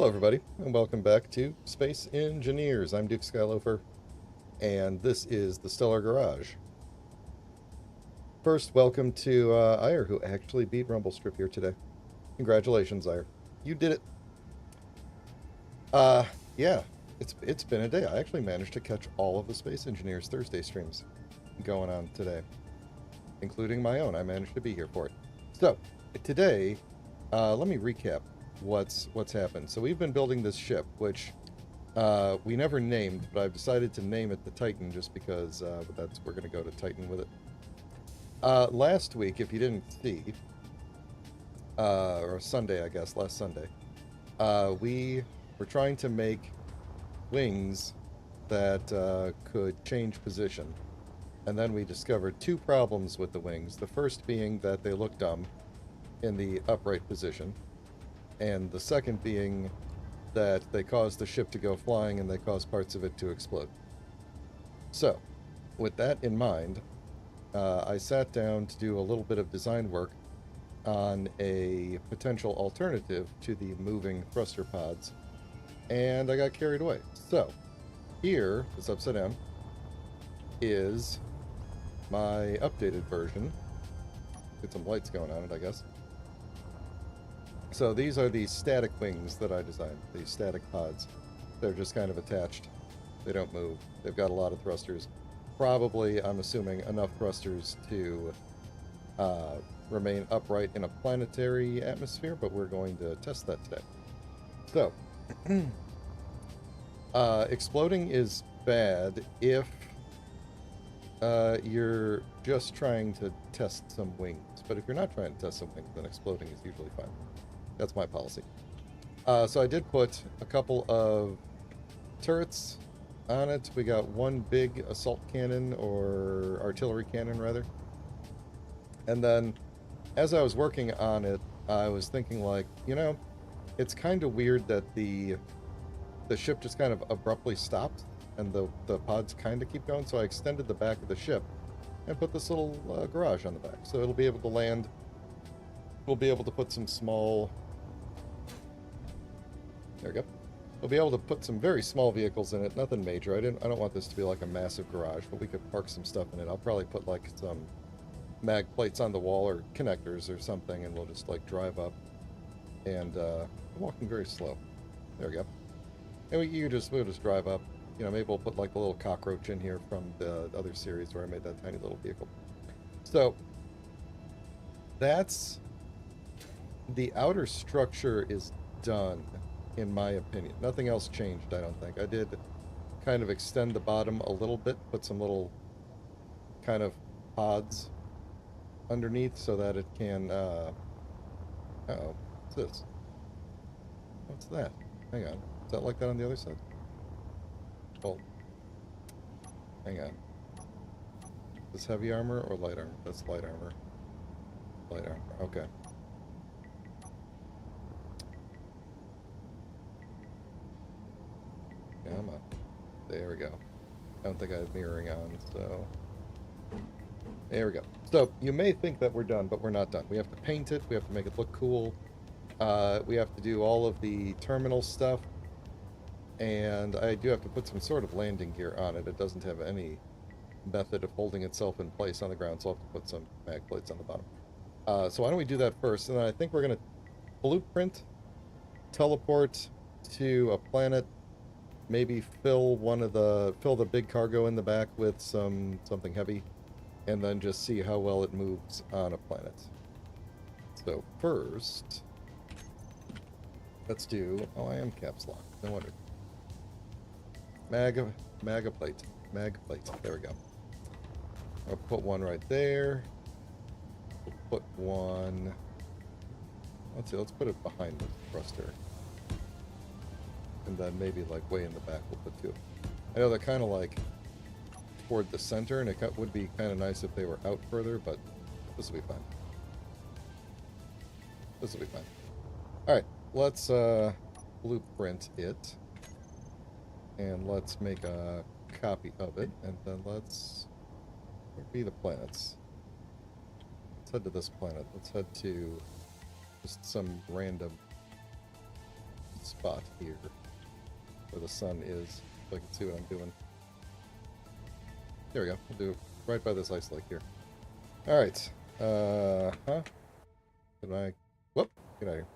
Hello, everybody, and welcome back to Space Engineers. I'm Duke Skyloafer, and this is the Stellar Garage. First, welcome to Ire, who actually beat Rumblestrip here today. Congratulations, Ire. You did it. Yeah, it's been a day. I actually managed to catch all of the Space Engineers Thursday streams going on today, including my own. I managed to be here for it. So, today, let me recap what's happened. So we've been building this ship, which we never named, but I've decided to name it the Titan just because we're going to go to Titan with it. Last week, if you didn't see, or Sunday, I guess, last Sunday, we were trying to make wings that could change position. And then we discovered two problems with the wings. The first being that they look dumb in the upright position, and the second being that they cause the ship to go flying and they cause parts of it to explode. So, with that in mind, I sat down to do a little bit of design work on a potential alternative to the moving thruster pods, and I got carried away. So, here, this upside down, is my updated version. Get some lights going on it, I guess. So these are the static wings that I designed, these static pods. They're just kind of attached. They don't move. They've got a lot of thrusters. Probably, I'm assuming, enough thrusters to remain upright in a planetary atmosphere, but we're going to test that today. So, exploding is bad if you're just trying to test some wings. But if you're not trying to test some wings, then exploding is usually fine. That's my policy. So I did put a couple of turrets on it. We got one big assault cannon, or artillery cannon, rather. And then, as I was working on it, I was thinking, like, you know, it's kind of weird that the ship just kind of abruptly stopped, and the pods kind of keep going. So I extended the back of the ship and put this little garage on the back, so it'll be able to land. We'll be able to put some small... There we go. We'll be able to put some very small vehicles in it, nothing major. I don't want this to be like a massive garage, but we could park some stuff in it. I'll probably put like some mag plates on the wall or connectors or something, and we'll just like drive up. And I'm walking very slow. There we go. And we'll just drive up. You know, maybe we'll put like a little cockroach in here from the other series where I made that tiny little vehicle. So that's... The outer structure is done, in my opinion. Nothing else changed, I don't think. I did kind of extend the bottom a little bit, put some little kind of pods underneath so that it can, uh-oh, what's this? What's that? Hang on. Is that like that on the other side? Oh. Hang on. Is this heavy armor or light armor? That's light armor. Light armor, okay. Come on. There we go. I don't think I have mirroring on, so... There we go. So, you may think that we're done, but we're not done. We have to paint it, we have to make it look cool, we have to do all of the terminal stuff, and I do have to put some sort of landing gear on it. It doesn't have any method of holding itself in place on the ground, so I'll have to put some mag plates on the bottom. So why don't we do that first, and then I think we're going to blueprint, teleport to a planet, maybe fill the big cargo in the back with something heavy, and then just see how well it moves on a planet. So first, let's do... Oh, I am caps lock. No wonder. Mag plate. There we go. I'll put one right there. We'll put one... Let's see, let's put it behind the thruster. And then maybe like way in the back we'll put two. I know they're kind of like toward the center, and it would be kind of nice if they were out further, but this will be fine. This will be fine. Alright, let's blueprint it. And let's make a copy of it, and then let's... Where be the planets? Let's head to this planet. Let's head to just some random spot here where the sun is, so I can see what I'm doing. There we go. We'll do it right by this ice lake here. Alright. Huh? Can I... Whoop! Get out of here.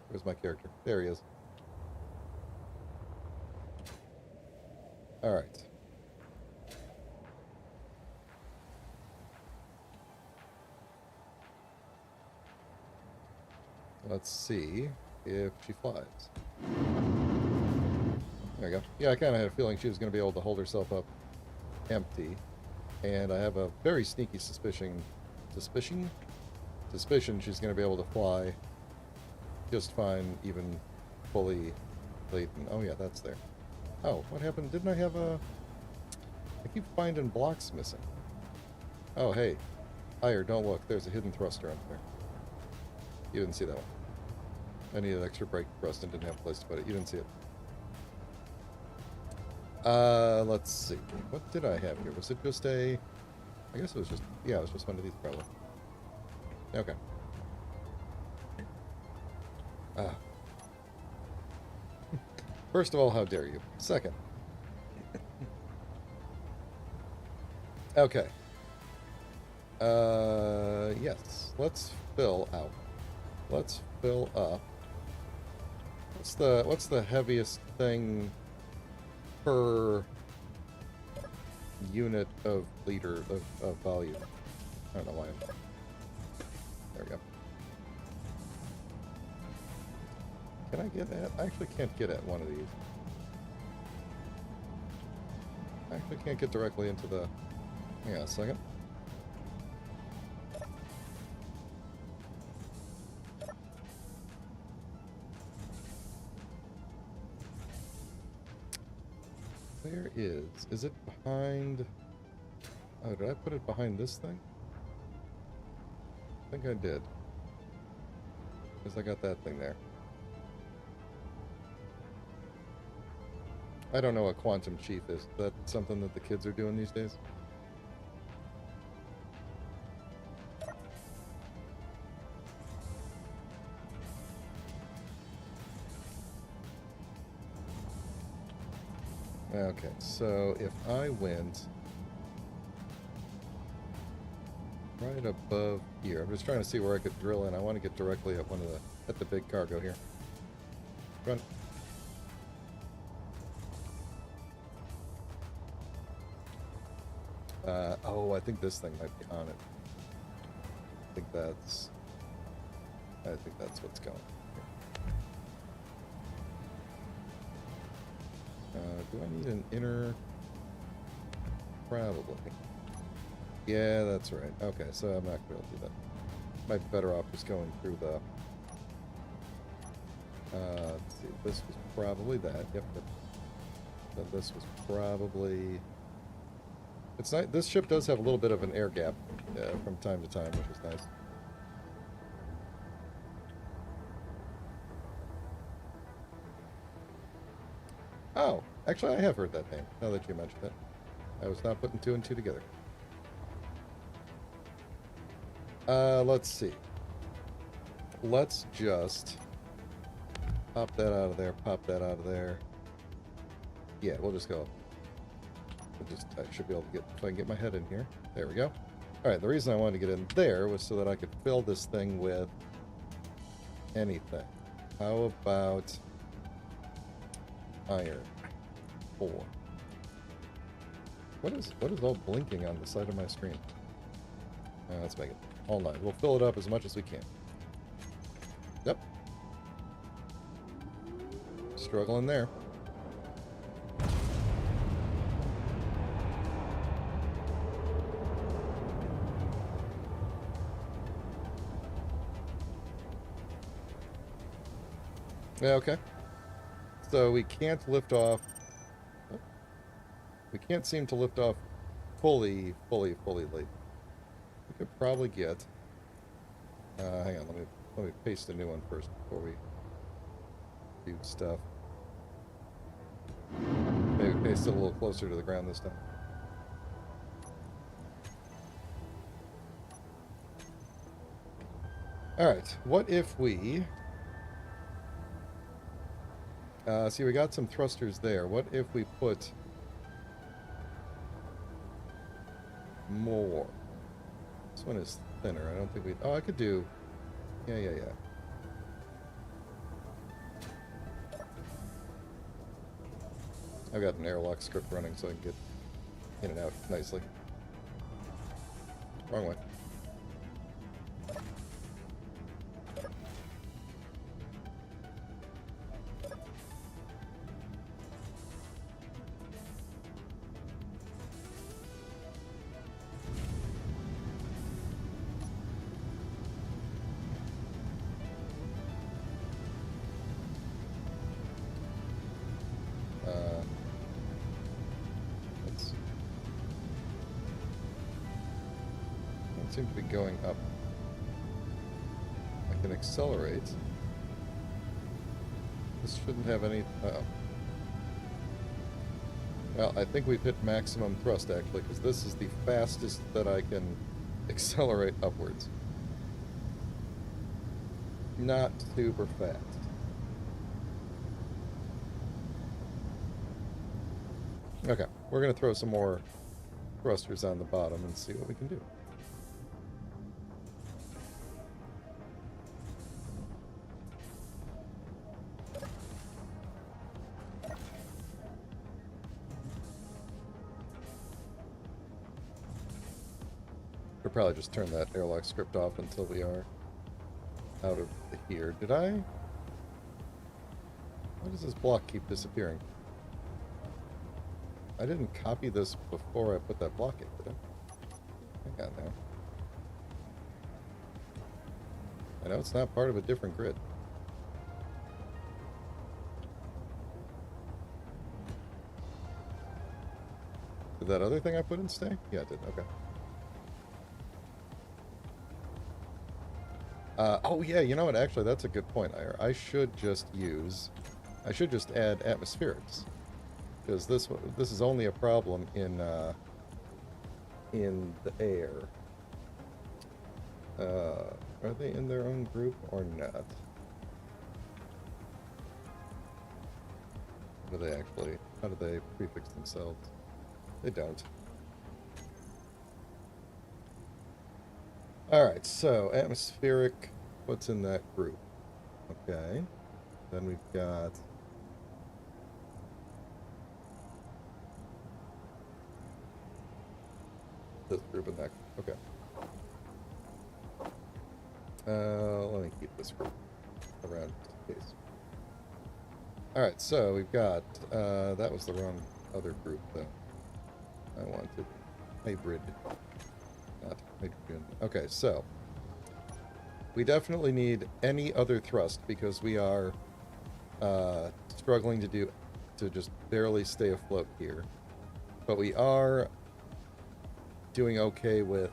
Where's my character? There he is. Alright. Let's see if she flies. There we go. Yeah, I kind of had a feeling she was going to be able to hold herself up empty. And I have a very sneaky suspicion she's going to be able to fly just fine, even fully laden. Oh yeah, that's there. Oh, what happened? Didn't I have a... I keep finding blocks missing. Oh, hey. Higher, don't look. There's a hidden thruster under there. You didn't see that one. I needed extra brake thrust and didn't have a place to put it. You didn't see it. Let's see. What did I have here? Was it just a... I guess it was just... Yeah, it was just one of these, probably. Okay. Ah. First of all, how dare you? Second. Okay. Yes. Let's fill out. Let's fill up. What's the heaviest thing per unit of liter of volume? I don't know why. There we go. Can I get at? I actually can't get at one of these. I actually can't get directly into the... Hang on a second. Where is... Is it behind... Oh, did I put it behind this thing? I think I did. Because I got that thing there. I don't know what quantum chief is. Is that something that the kids are doing these days? Okay, so if I went right above here, I'm just trying to see where I could drill in. I want to get directly at at the big cargo here. Run. Oh, I think this thing might be on it. I think that's what's going on. Do I need an inner? Probably. Yeah, that's right. Okay, so I'm not going to be able to do that. Might be better off just going through the... let's see, this was probably that. Yep. So this was probably... It's not, this ship does have a little bit of an air gap from time to time, which is nice. Oh, actually I have heard that name, now that you mentioned it. I was not putting two and two together. Let's see. Let's just pop that out of there, pop that out of there. Yeah, we'll just go. I should be able to get, if I can get my head in here. There we go. Alright, the reason I wanted to get in there was so that I could fill this thing with anything. How about iron? 4. What is all blinking on the side of my screen? Let's make it all 9. We'll fill it up as much as we can. Yep. Struggling there. Yeah, okay. So we can't lift off... We can't seem to lift off fully late. We could probably get... hang on, let me paste a new one first before we do stuff. Maybe paste it a little closer to the ground this time. Alright, what if we... See, we got some thrusters there. What if we put more? This one is thinner. I don't think we... Oh, I could do... Yeah. I've got an airlock script running so I can get in and out nicely. Wrong way. Seem to be going up. I can accelerate. This shouldn't have any... Uh-oh. Well, I think we've hit maximum thrust, actually, because this is the fastest that I can accelerate upwards. Not super fast. Okay, we're going to throw some more thrusters on the bottom and see what we can do. We'll probably just turn that airlock script off until we are out of here. Did I? Why does this block keep disappearing? I didn't copy this before I put that block in, did I? Hang on now. I know it's not part of a different grid. Did that other thing I put in stay? Yeah, it did. Okay. Oh yeah, you know what? Actually, that's a good point, Ire. I should just add atmospherics, because this is only a problem in the air. Are they in their own group or not? How do they prefix themselves? They don't. Alright, so atmospheric, what's in that group? Okay. Then we've got this group and that group. Okay. Let me keep this group around just in case. Alright, so we've got, that was the wrong other group though. I wanted hybrid. Not hydrogen. Okay, so we definitely need any other thrust because we are struggling to just barely stay afloat here. But we are doing okay with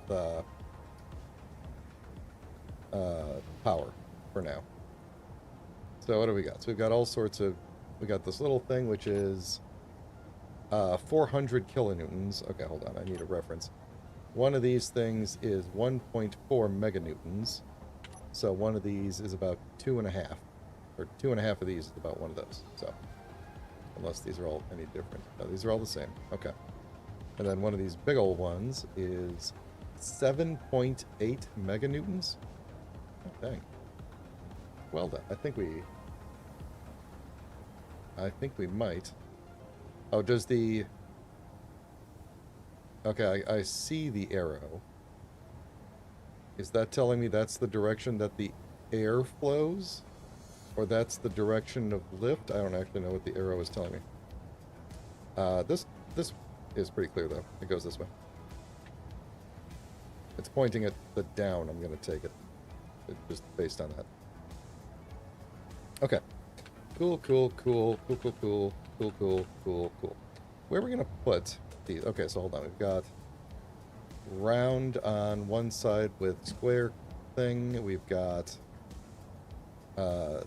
power for now. So what do we got? So we've got all sorts of... We got this little thing which is 400 kilonewtons. Okay, hold on. I need a reference. One of these things is 1.4 meganewtons. So one of these is about 2.5. Or 2.5 of these is about one of those. So, unless these are all any different. No, these are all the same. Okay. And then one of these big old ones is 7.8 meganewtons. Oh, dang. Well done. I think we might. Oh, does the... Okay, I see the arrow. Is that telling me that's the direction that the air flows? Or that's the direction of lift? I don't actually know what the arrow is telling me. This is pretty clear, though. It goes this way. It's pointing at the down. I'm going to take it. Just based on that. Okay. Cool. Where are we going to put these? Okay, so hold on. We've got round on one side with square thing. We've got... okay.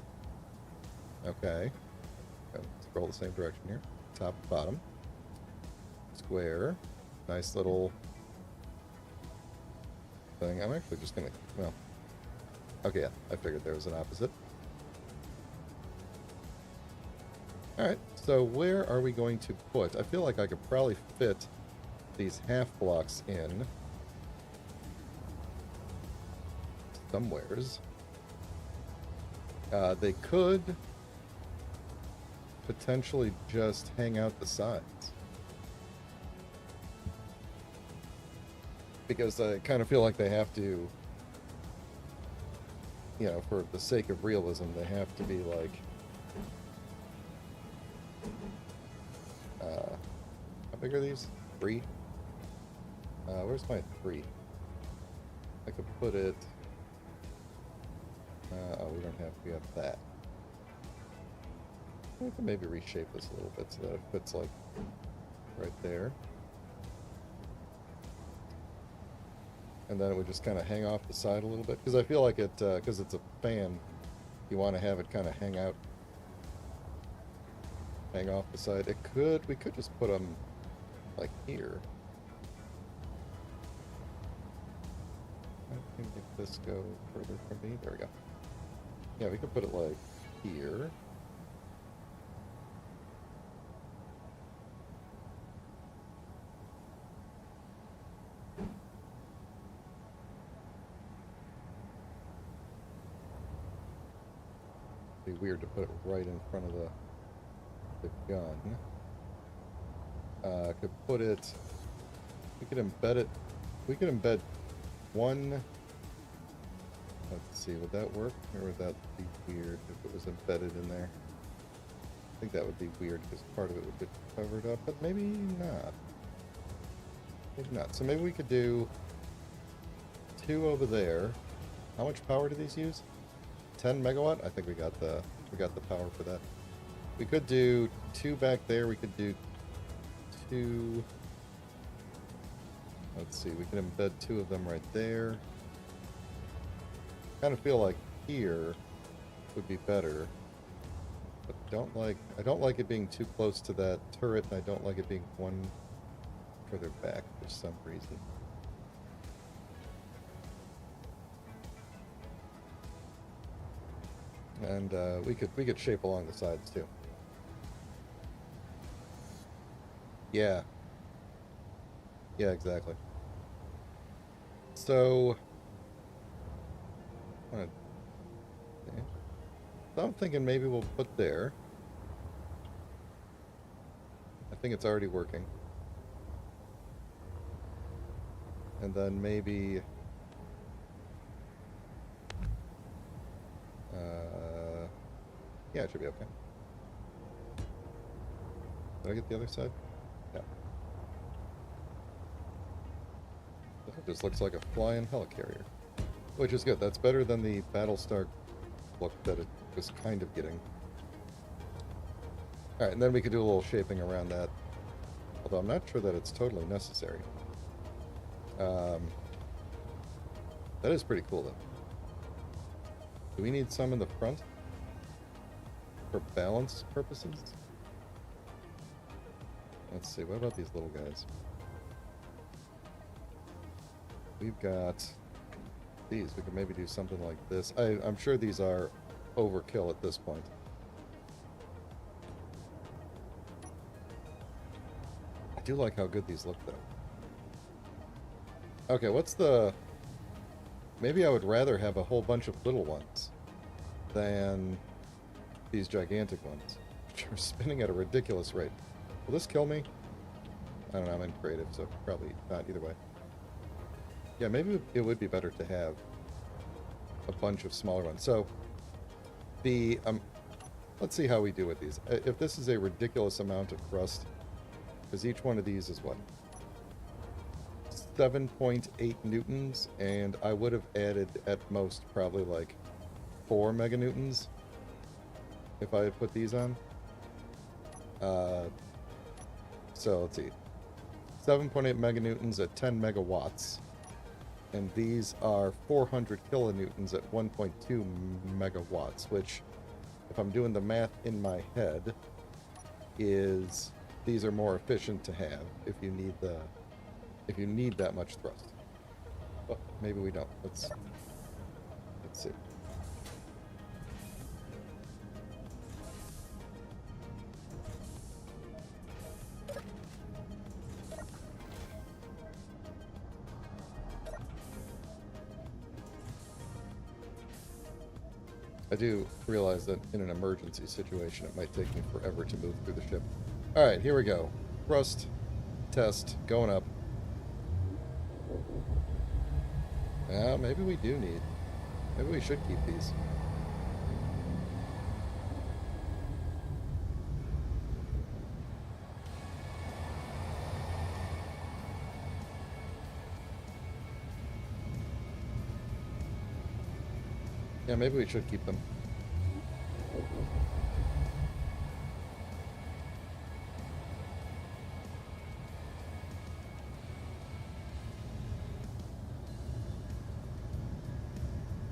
Scroll the same direction here. Top, bottom. Square. Nice little thing. I'm actually just going to... Well... Okay, yeah. I figured there was an opposite. Alright, so where are we going to put? I feel like I could probably fit these half blocks in somewheres. They could potentially just hang out the sides. Because I kind of feel like they have to, you know, for the sake of realism, they have to be like, how big are these? 3? Where's my 3? I could put it, oh, we don't have, we have that. We can maybe reshape this a little bit so that it fits like right there. And then it would just kind of hang off the side a little bit. Because I feel like it, because it's a fan, you want to have it kind of hang off the side. We could just put them like here. I can make this go further from me. There we go. Yeah, we could put it like here. It'd be weird to put it right in front of the gun. Could put it, we could embed it, we could embed one, let's see, would that work? Or would that be weird if it was embedded in there? I think that would be weird because part of it would get covered up, but maybe not. Maybe not. So maybe we could do 2 over there. How much power do these use? 10 megawatt? I think we got the power for that. We could do 2 back there. We could do 2. Let's see. We can embed 2 of them right there. Kind of feel like here would be better, but I don't like it being too close to that turret, and I don't like it being one further back for some reason. And we could shape along the sides too. Yeah. Yeah, exactly. So, okay. So I'm thinking maybe we'll put there. I think it's already working. And then maybe yeah, it should be okay. Did I get the other side? Yeah. It just looks like a flying helicarrier, which is good. That's better than the Battlestar look that it was kind of getting. Alright, and then we could do a little shaping around that, although I'm not sure that it's totally necessary. That is pretty cool, though. Do we need some in the front? For balance purposes? Let's see, what about these little guys? We've got these. We could maybe do something like this. I'm sure these are overkill at this point. I do like how good these look, though. Okay, what's the... Maybe I would rather have a whole bunch of little ones than these gigantic ones, which are spinning at a ridiculous rate. Will this kill me? I don't know, I'm in creative, so probably not either way. Yeah, maybe it would be better to have a bunch of smaller ones. So, the, let's see how we do with these. If this is a ridiculous amount of thrust, because each one of these is what? 7.8 newtons, and I would have added at most probably like 4 meganewtons if I had put these on. So let's see, 7.8 meganewtons at 10 megawatts, and these are 400 kilonewtons at 1.2 megawatts, which, if I'm doing the math in my head, is these are more efficient to have if you need that much thrust. But maybe we don't. Let's see. I do realize that in an emergency situation, it might take me forever to move through the ship. Alright, here we go. Thrust, test, going up. Maybe we do need... Maybe we should keep these. Yeah, maybe we should keep them.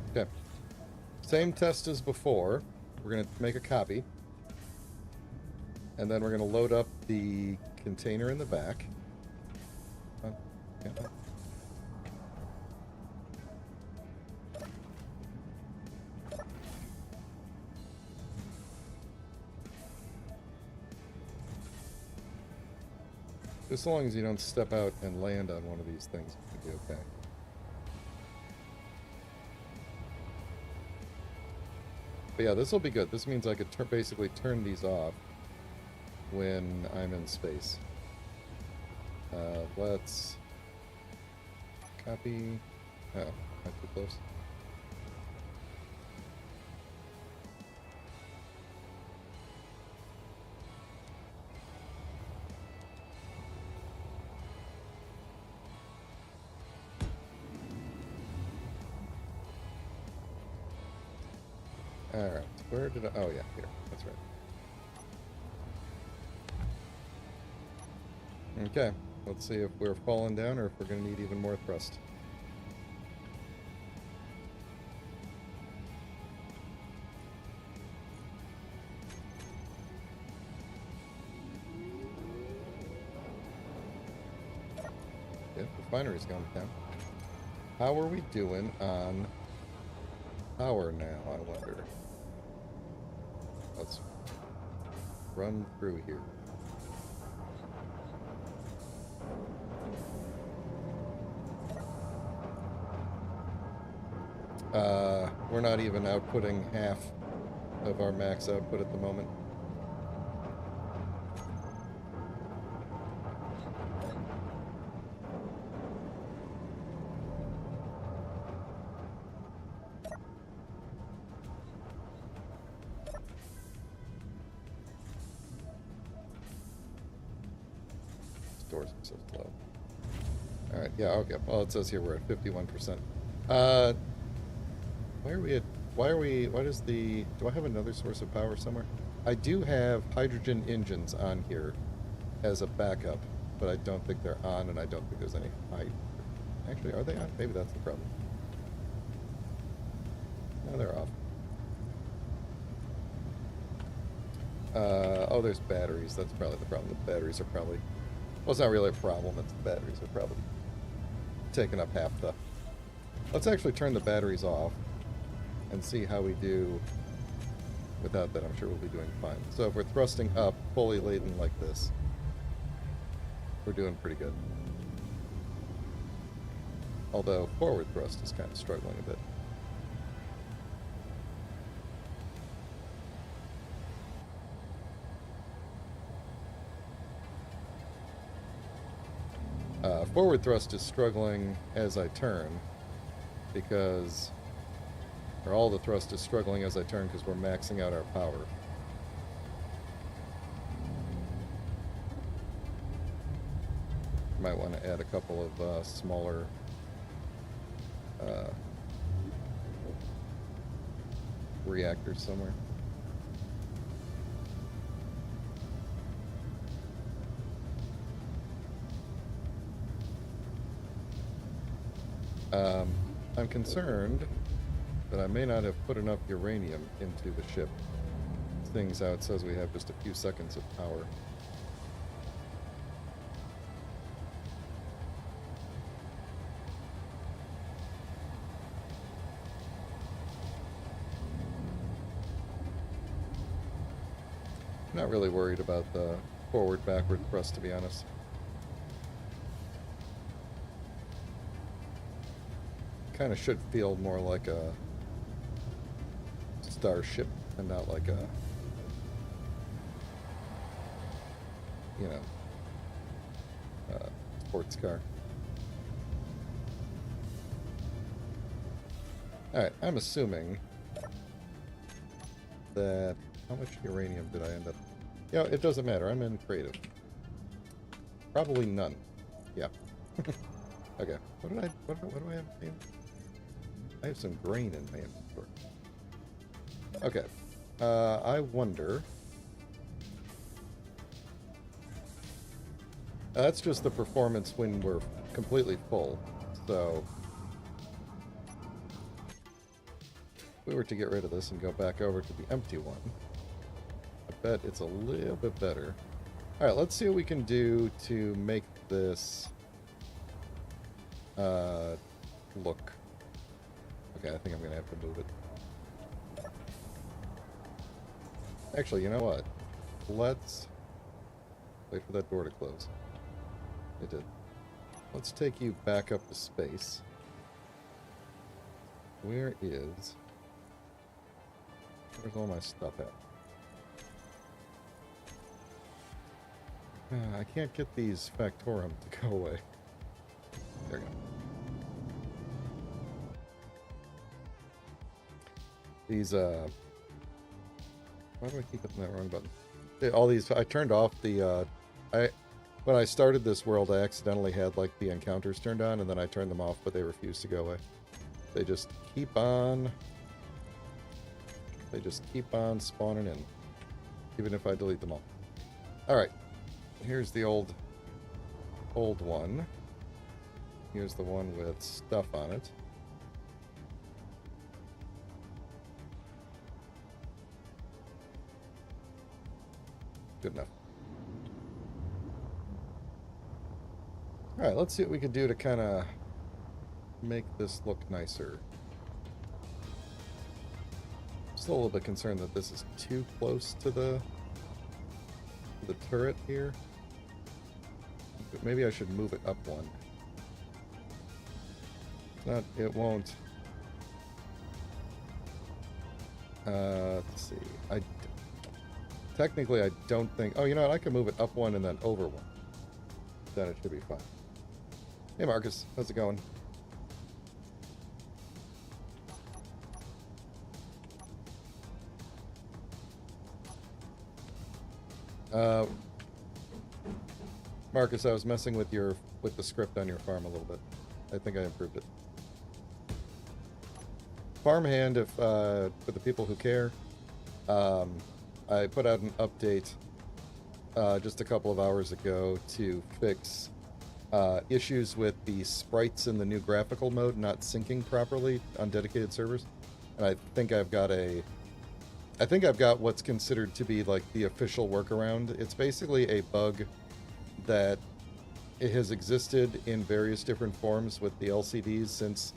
Okay. Same test as before. We're going to make a copy. And then we're going to load up the container in the back. Yeah. As long as you don't step out and land on one of these things, you'll be okay. But yeah, this will be good. This means I could basically turn these off when I'm in space. Let's copy. Oh, am I too close? Alright, where did I... Oh yeah, here. That's right. Okay, let's see if we're falling down or if we're going to need even more thrust. Yeah, refinery's going down. How are we doing on power now, I wonder? Let's run through here. We're not even outputting half of our max output at the moment. Stores are so slow. Alright, yeah, okay. Well, it says here we're at 51%. Do I have another source of power somewhere? I do have hydrogen engines on here as a backup, but I don't think they're on, and I don't think there's any Actually, are they on? Maybe that's the problem. No, they're off. Oh, there's batteries. That's probably the problem. The batteries are probably... Well, it's not really a problem. It's the batteries are probably taking up half the... Let's actually turn the batteries off and see how we do without that. I'm sure we'll be doing fine. So if we're thrusting up, fully laden like this, we're doing pretty good. Although forward thrust is kind of struggling a bit. Forward thrust is struggling as I turn because... Or all the thrust is struggling as I turn because we're maxing out our power. Might want to add a couple of smaller reactors somewhere. I'm concerned that I may not have put enough uranium into the ship. Things how it says we have just a few seconds of power. I'm not really worried about the forward-backward thrust, to be honest. Kind of should feel more like a starship and not like a, you know, sports car. Alright, I'm assuming that... How much uranium did I end up... You know, it doesn't matter. I'm in creative. Probably none. Yeah. Okay. What do I have in? I have some grain in my inventory. Okay. I wonder... That's just the performance when we're completely full. So... if we were to get rid of this and go back over to the empty one, I bet it's a little bit better. Alright, let's see what we can do to make this look. Okay, I think I'm going to have to move it. Actually, you know what? Let's wait for that door to close. It did. Let's take you back up to space. Where's all my stuff at? I can't get these Factorum to go away. There we go. These, why do I keep hitting that wrong button? All these, I turned off the, when I started this world, I accidentally had, like, the encounters turned on, and then I turned them off, but they refused to go away. They just keep on... They just keep on spawning in, even if I delete them all. Alright, here's the old one. Here's the one with stuff on it. Good enough. Alright, let's see what we can do to kind of make this look nicer. Still a little bit concerned that this is too close to the turret here. But maybe I should move it up one. It won't. Let's see. Technically, I don't think... Oh, you know what? I can move it up one and then over one. Then it should be fine. Hey, Marcus. How's it going? Marcus, I was messing with the script on your farm a little bit. I think I improved it. Farmhand, if for the people who care, I put out an update just a couple of hours ago to fix issues with the sprites in the new graphical mode not syncing properly on dedicated servers. And I think I've got what's considered to be like the official workaround. It's basically a bug that it has existed in various different forms with the LCDs since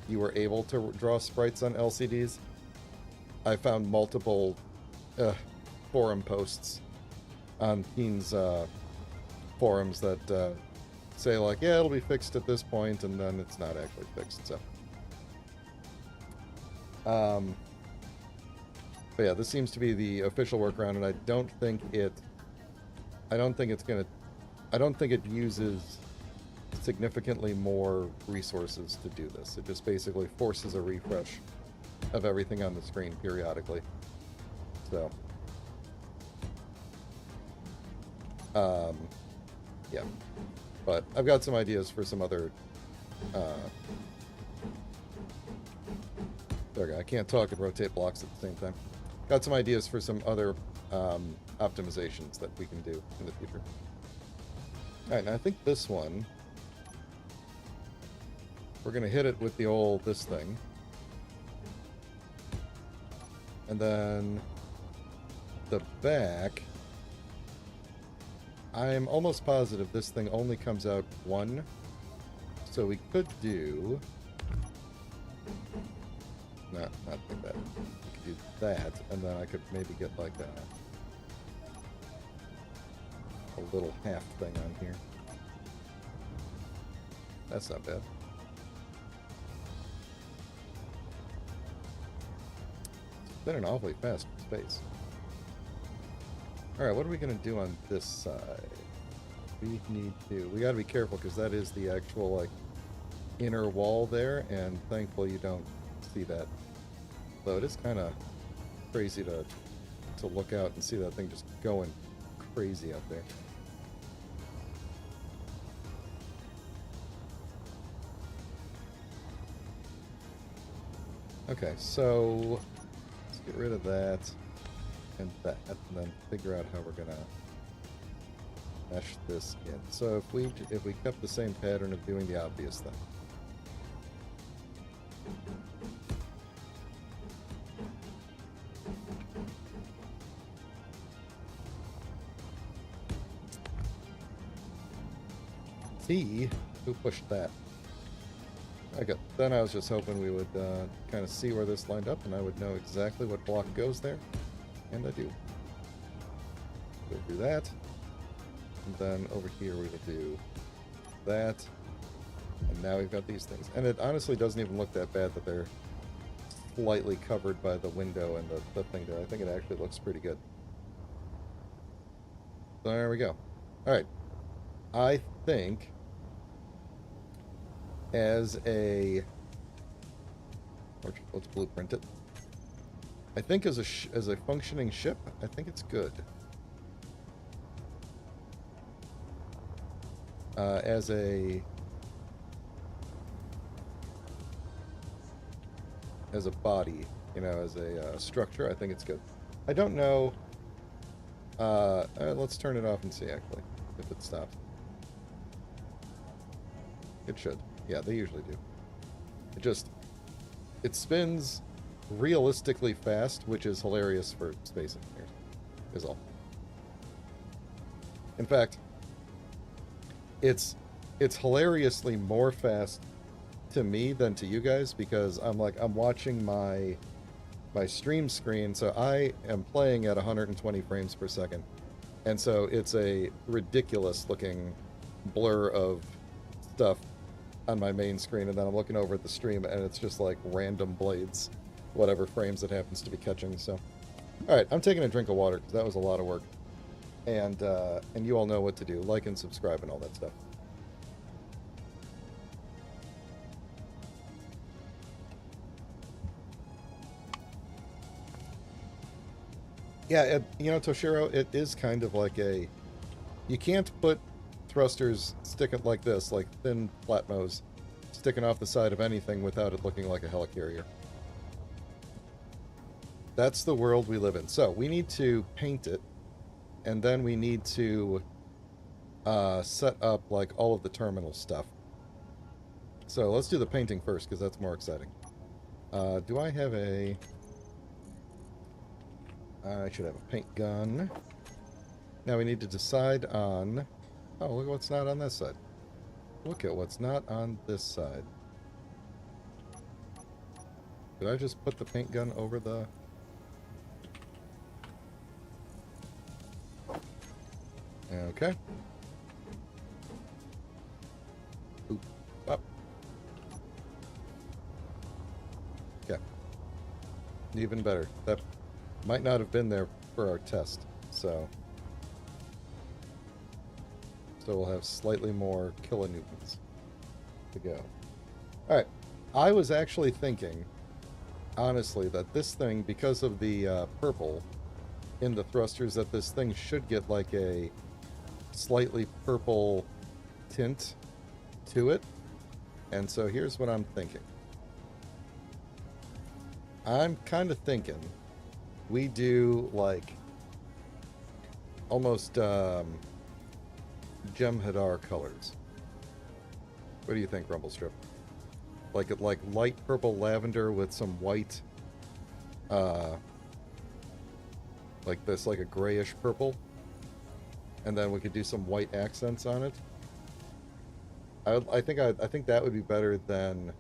you were able to draw sprites on LCDs. I found multiple forum posts on Keen's forums that say like, yeah, it'll be fixed at this point, and then it's not actually fixed. So, but yeah, this seems to be the official workaround, and I don't think it uses significantly more resources to do this. It just basically forces a refresh of everything on the screen periodically. So, yeah. But I've got some ideas for some other, there we go. I can't talk and rotate blocks at the same time. Got some ideas for some other optimizations that we can do in the future. Alright, now I think this one, we're going to hit it with the old this thing. And then the back, I'm almost positive this thing only comes out one. So we could do... not like that. We could do that, and then I could maybe get like a little half thing on here. That's not bad. been an awfully fast space. Alright, what are we going to do on this side? We gotta be careful because that is the actual, like, inner wall there, and thankfully you don't see that. Though it is kind of crazy to look out and see that thing just going crazy out there. Okay, so let's get rid of that and that, and then figure out how we're gonna mesh this in. So if we kept the same pattern of doing the obvious thing. Who pushed that? Okay, then I was just hoping we would kind of see where this lined up, and I would know exactly what block goes there, and I do. We'll do that, and then over here we will do that, and now we've got these things. And it honestly doesn't even look that bad that they're slightly covered by the window and the thing there. I think it actually looks pretty good. So there we go. Alright. I think as a... let's blueprint it. I think as a functioning ship, I think it's good. As a body, you know, as a structure, I think it's good. I don't know. Let's turn it off and see, actually, if it stops. It should. Yeah, they usually do. It spins realistically fast, which is hilarious for space engineers, is all. In fact, it's hilariously more fast to me than to you guys, because I'm watching my stream screen, so I am playing at 120 frames per second, and so it's a ridiculous looking blur of stuff on my main screen, and then I'm looking over at the stream and it's just like random blades, whatever frames it happens to be catching. So alright, I'm taking a drink of water because that was a lot of work, and you all know what to do. Like and subscribe and all that stuff. Yeah, you know, Toshiro, it is kind of like a... You can't put thrusters sticking like this, like thin flatmos, sticking off the side of anything without it looking like a helicarrier. That's the world we live in. So, we need to paint it, and then we need to set up, like, all of the terminal stuff. So, let's do the painting first, because that's more exciting. Do I have a... I should have a paint gun. Now we need to decide on... Oh, look at what's not on this side. Look at what's not on this side. Did I just put the paint gun over the... Okay. Oop. Up. Okay. Even better. That might not have been there for our test, so we'll have slightly more kilonewtons to go. Alright, I was actually thinking, honestly, that this thing, because of the purple in the thrusters, that this thing should get like a slightly purple tint to it. And so here's what I'm thinking. I'm kind of thinking we do like almost Jem'Hadar colors. What do you think, Rumblestrip? Like light purple lavender with some white, like this, like a grayish purple, and then we could do some white accents on it. I think that would be better than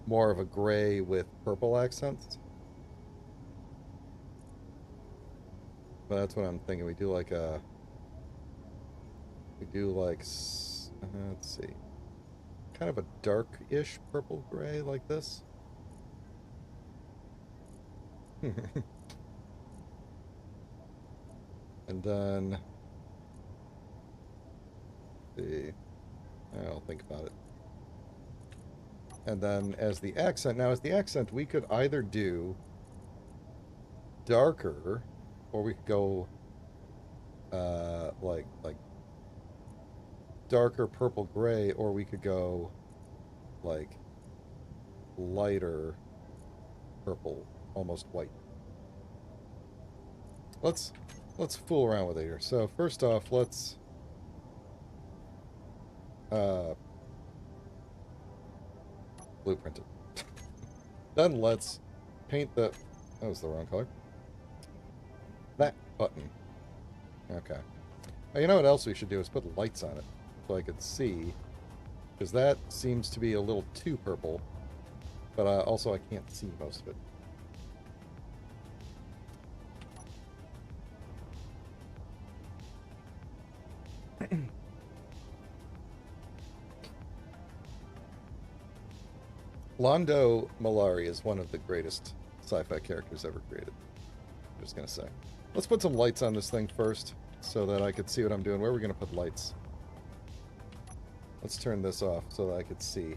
more of a gray with purple accents. But that's what I'm thinking. We do like let's see, kind of a dark-ish purple gray like this. And then, the I'll think about it. And then as the accent, now as the accent, we could either do darker, or we could go like darker purple gray, or we could go like lighter purple, almost white. Let's fool around with it here. So first off, let's blueprint it. Then let's paint the... That was the wrong color. That button. Okay. You know what else we should do is put lights on it so I could see, because that seems to be a little too purple, but also I can't see most of it. Londo Mollari is one of the greatest sci-fi characters ever created. I'm just gonna say. Let's put some lights on this thing first, so that I could see what I'm doing. Where are we gonna put lights? Let's turn this off so that I could see.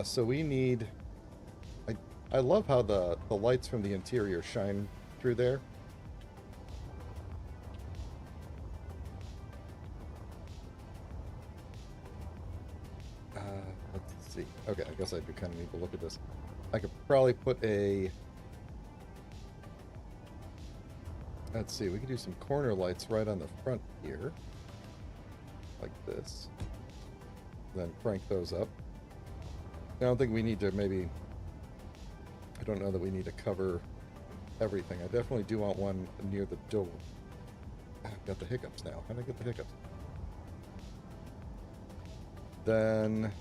So we need... I love how the lights from the interior shine through there. Let's see. Okay, I guess I do kind of need to look at this. I could probably put a... Let's see, we could do some corner lights right on the front here. Like this. Then crank those up. I don't think we need to maybe... I don't know that we need to cover everything. I definitely do want one near the door. I've got the hiccups now. How did I get the hiccups? Then...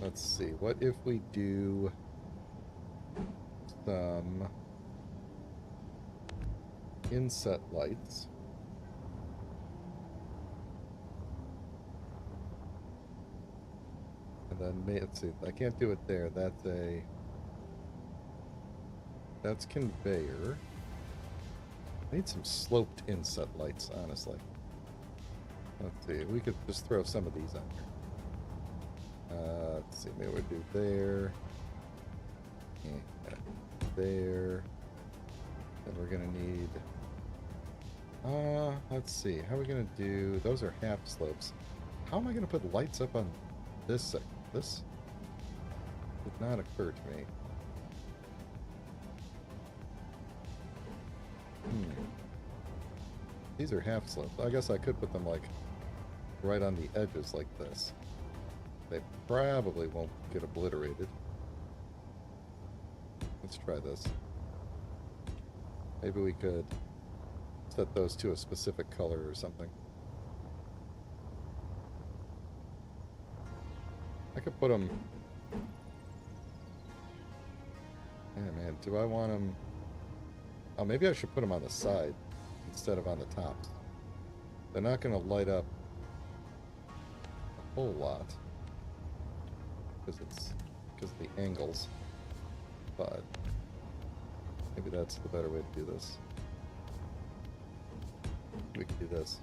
Let's see, what if we do some inset lights? And then, let's see, I can't do it there. That's conveyor. I need some sloped inset lights, honestly. Let's see, we could just throw some of these on here. Let's see, maybe we'll do there. And there. And we're gonna need... let's see, how are we gonna do... Those are half slopes. How am I gonna put lights up on this sector? This did not occur to me. These are half slopes. I guess I could put them, like, right on the edges like this. They probably won't get obliterated. Let's try this. Maybe we could set those to a specific color or something. I could put them... Yeah, man, do I want them... Oh, maybe I should put them on the side instead of on the tops. They're not going to light up a whole lot because of the angles, but maybe that's the better way to do this. We can do this.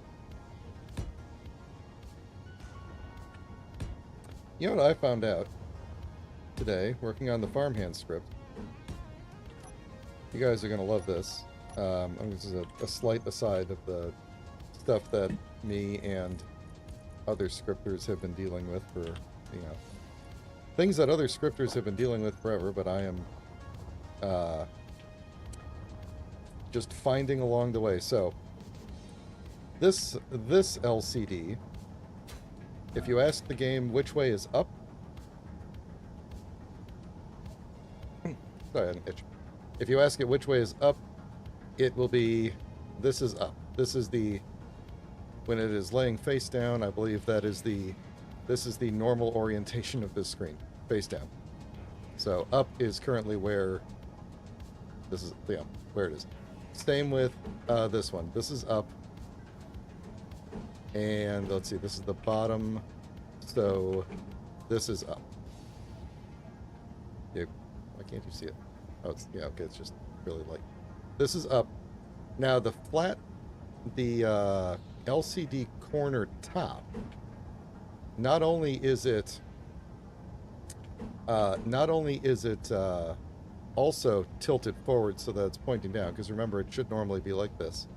You know what I found out today, working on the farmhand script? You guys are going to love this. This is a slight aside of the stuff that me and other scripters have been dealing with for, things that other scripters have been dealing with forever, but I am just finding along the way. So, this LCD, if you ask the game which way is up... Sorry, I had an itch. If you ask it which way is up, it will be, this is up. This is the, when it is laying face down, I believe this is the normal orientation of this screen, face down. So up is currently where, this is, yeah, where it is. Same with this one. This is up. And let's see, this is the bottom, so this is up. Yeah, why can't you see it? Oh, it's, yeah, okay, it's just really light. This is up. Now the LCD corner top, not only is it also tilted forward so that it's pointing down, because remember, it should normally be like this.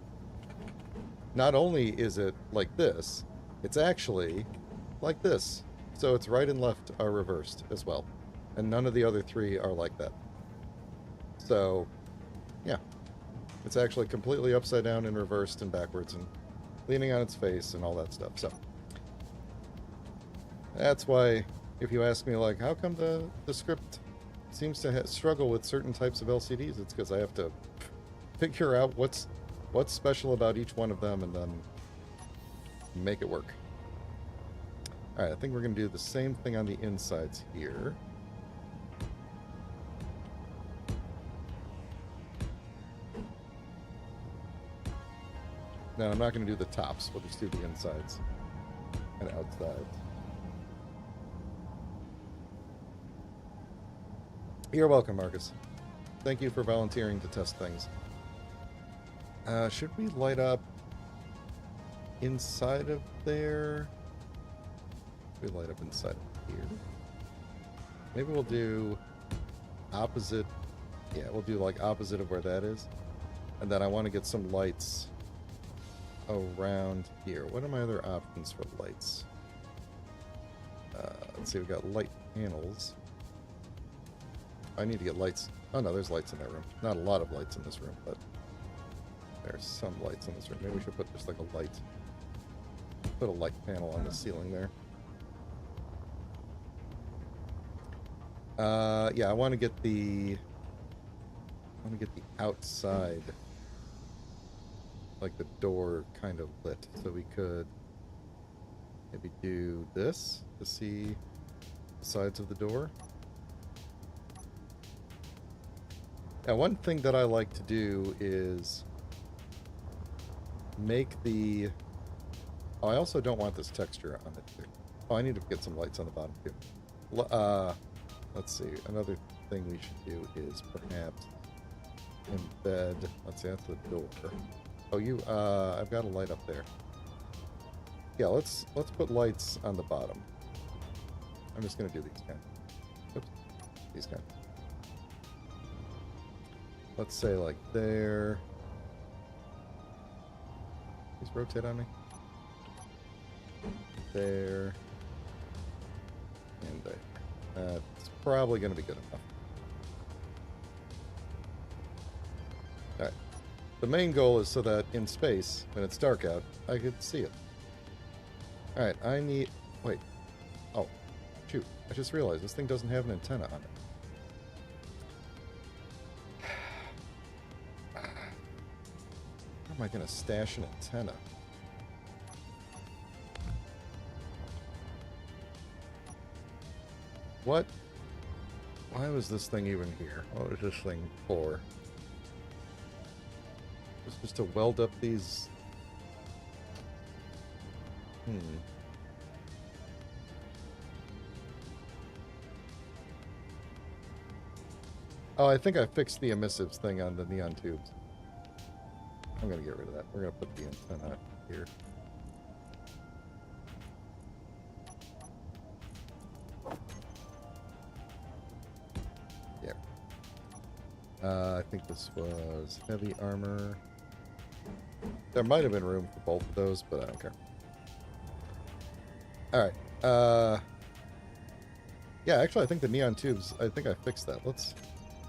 Not only is it like this, it's actually like this. So it's right and left are reversed as well. And none of the other three are like that. So, yeah. It's actually completely upside down and reversed and backwards and leaning on its face and all that stuff. So, that's why, if you ask me, like, how come the script seems to struggle with certain types of LCDs, it's because I have to figure out what's special about each one of them and then make it work. Alright, I think we're going to do the same thing on the insides here. No, I'm not going to do the tops. We'll just do the insides and outsides. You're welcome, Marcus. Thank you for volunteering to test things. Should we light up inside of there? We light up inside of here. Maybe we'll do opposite. Yeah, we'll do like opposite of where that is. And then I want to get some lights around here. What are my other options for lights? Let's see, we've got light panels. I need to get lights. Oh no, there's lights in that room. Not a lot of lights in this room, but there's some lights in this room. Maybe we should put just like a light. Put a light panel on the ceiling there. Yeah, I want to get the outside, like the door, kind of lit, so we could maybe do this to see the sides of the door. Now, one thing that I like to do is make the... Oh, I also don't want this texture on it, too. Oh, I need to get some lights on the bottom, too. Let's see. Another thing we should do is perhaps embed... Let's see, that's the door. Oh, I've got a light up there. Yeah, let's put lights on the bottom. I'm just going to do these kind. Oops. These kind. Let's say like there. Please rotate on me. There. And there. That's probably going to be good enough. Alright. The main goal is so that in space, when it's dark out, I could see it. Alright, I need... Wait. Oh. Shoot. I just realized this thing doesn't have an antenna on it. Where am I going to stash an antenna? What? Why was this thing even here? What was this thing for? It was just to weld up these... Oh, I think I fixed the emissives thing on the neon tubes. I'm going to get rid of that. We're going to put the antenna here. Yeah. I think this was heavy armor. There might have been room for both of those, but I don't care. Alright. Yeah, actually, I think the neon tubes, I think I fixed that. Let's...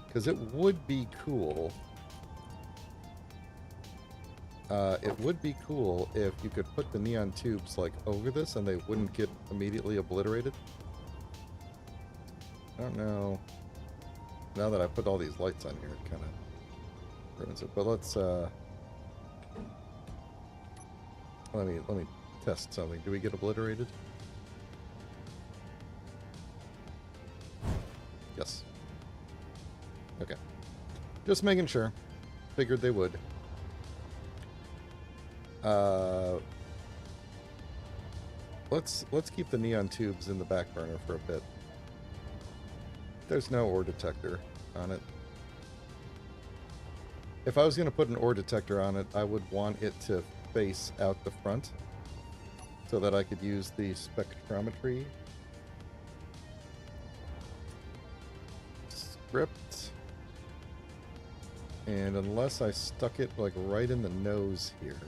Because it would be cool... it would be cool if you could put the neon tubes, like, over this and they wouldn't get immediately obliterated. I don't know. Now that I put all these lights on here, it kind of ruins it. But let's, let me test something. Do we get obliterated? Yes. Okay. Just making sure. Figured they would. Let's keep the neon tubes in the back burner for a bit. There's no ore detector on it. If I was going to put an ore detector on it, I would want it to face out the front so that I could use the spectrometry script. And unless I stuck it like right in the nose here,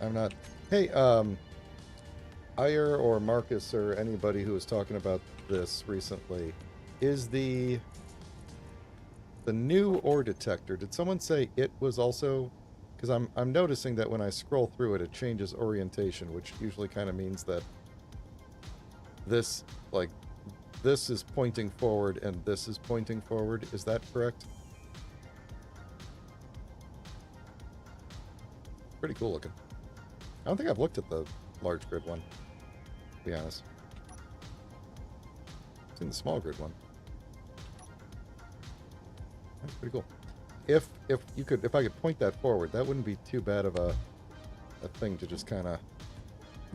I'm not... Hey, Ayer or Marcus or anybody who was talking about this recently, is the new ore detector, did someone say it was also... Because I'm noticing that when I scroll through it, it changes orientation, which usually kind of means that this, like, this is pointing forward and this is pointing forward. Is that correct? Pretty cool looking. I don't think I've looked at the large grid one, to be honest. I've seen the small grid one. That's pretty cool. If I could point that forward, that wouldn't be too bad of a thing to just kind of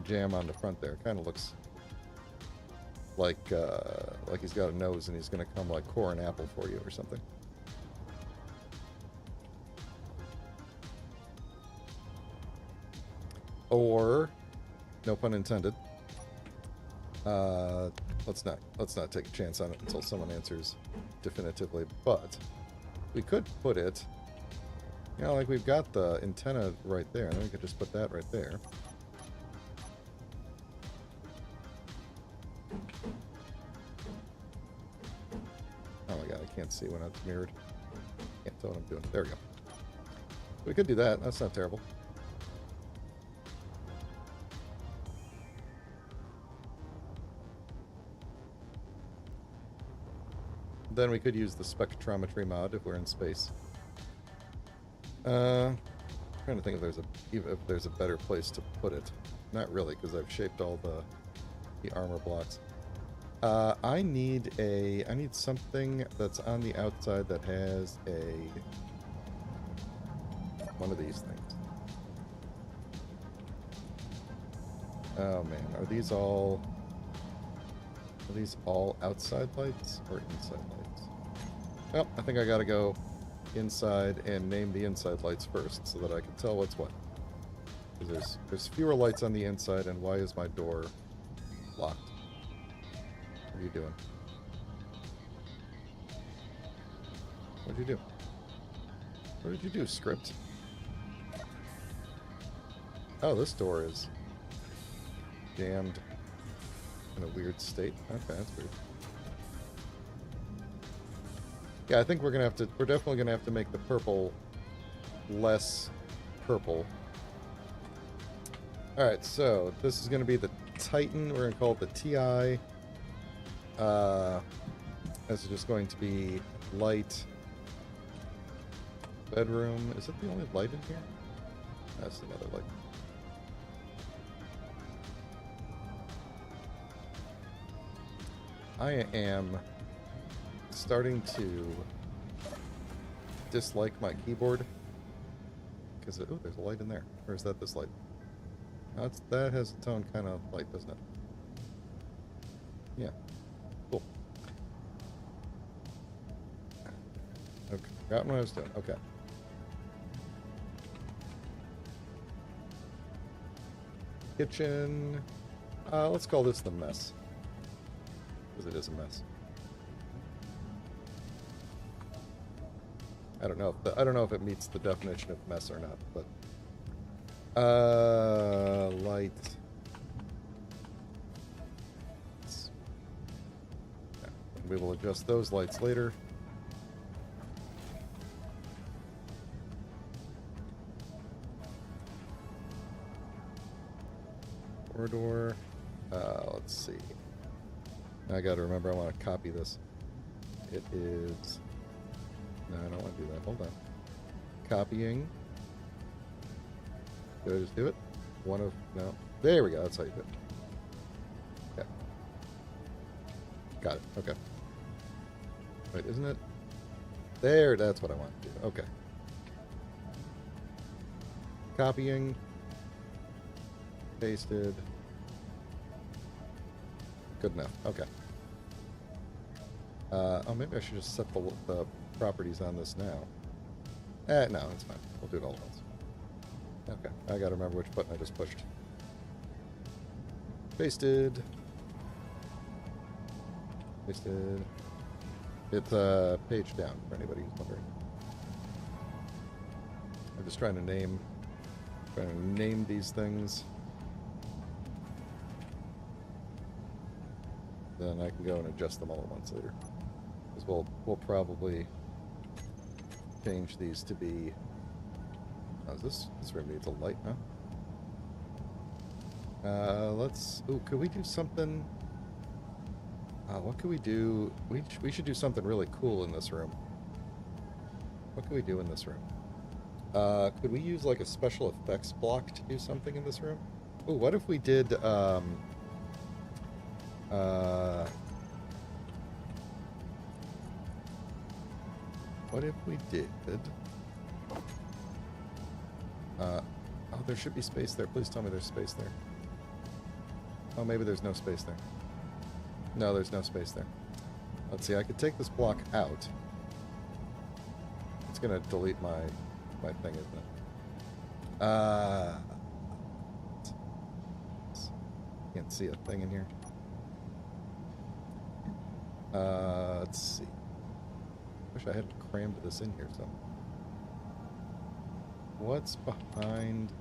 jam on the front there. Kind of looks like he's got a nose and he's going to come like core an apple for you or something. Or, no pun intended. Let's not take a chance on it until someone answers definitively. But we could put it, you know, like we've got the antenna right there, and then we could just put that right there. Oh my god, I can't see when it's mirrored. Can't tell what I'm doing. There we go. We could do that. That's not terrible. Then we could use the spectrometry mod if we're in space. Trying to think if there's a better place to put it. Not really, because I've shaped all the armor blocks. I need something that's on the outside that has one of these things. Oh man, are these all outside lights or inside lights? Well, I think I gotta go inside and name the inside lights first so that I can tell what's what. Because there's fewer lights on the inside, and why is my door locked? What are you doing? What did you do? What did you do, script? Oh, this door is jammed in a weird state. Okay, that's weird. Yeah, I think we're definitely gonna have to make the purple less purple. Alright, so this is gonna be the Titan. We're gonna call it the TI. This is just going to be light. Bedroom. Is it the only light in here? That's another light. I am starting to dislike my keyboard because oh, there's a light in there. Or is that this light? No, that has its own kind of light, doesn't it? Yeah. Cool. Okay. Got what I was doing. Okay. Kitchen. Let's call this the mess. Because it is a mess. I don't know if it meets the definition of mess or not, but light. Yeah, we will adjust those lights later. Corridor. Let's see. I gotta remember I want to copy this. It is... No, I don't want to do that. Hold on. Copying. Did I just do it? No. There we go. That's how you do it. Okay. Got it. Okay. Wait, isn't it? There, that's what I want to do. Okay. Copying. Pasted. Good enough. Okay. Oh, maybe I should just set the properties on this now. No, it's fine. We'll do it all at once. Okay, I gotta remember which button I just pushed. Pasted. Pasted. It's page down for anybody who's wondering. I'm just trying to name these things. Then I can go and adjust them all at once later. Because we'll probably change these to be. Oh, this room needs a light, huh? Let's. Ooh, could we do something? What could we do? We should do something really cool in this room. What could we do in this room? Could we use like a special effects block to do something in this room? Ooh, what if we did? What if we did? Oh, there should be space there. Please tell me there's space there. Oh, maybe there's no space there. No, there's no space there. Let's see, I could take this block out. It's gonna delete my thing, isn't it? Can't see a thing in here. Let's see. Wish I hadn't crammed this in here some. What's behind?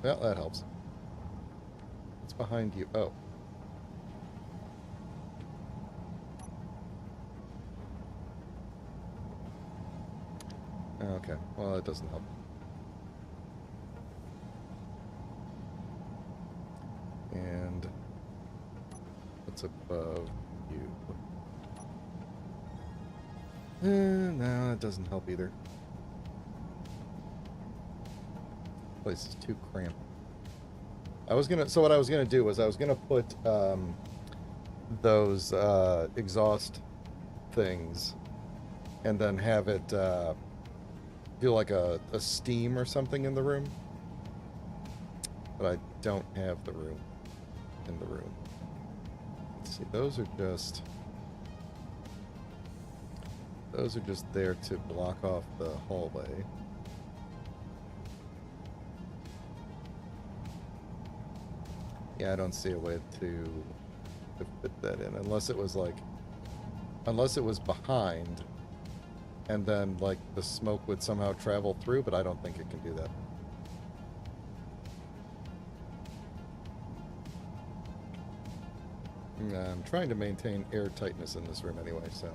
Well, that helps. What's behind you? Oh. Okay. Well, that doesn't help. And what's above you? No, that doesn't help either. Place is too cramped. So what I was gonna do was I was gonna put those exhaust things, and then have it do like a steam or something in the room. But I don't have the room in the room. Let's see, those are just there to block off the hallway. Yeah, I don't see a way to fit that in unless it was behind, and then like the smoke would somehow travel through, but I don't think it can do that. I'm trying to maintain air tightness in this room anyway, so.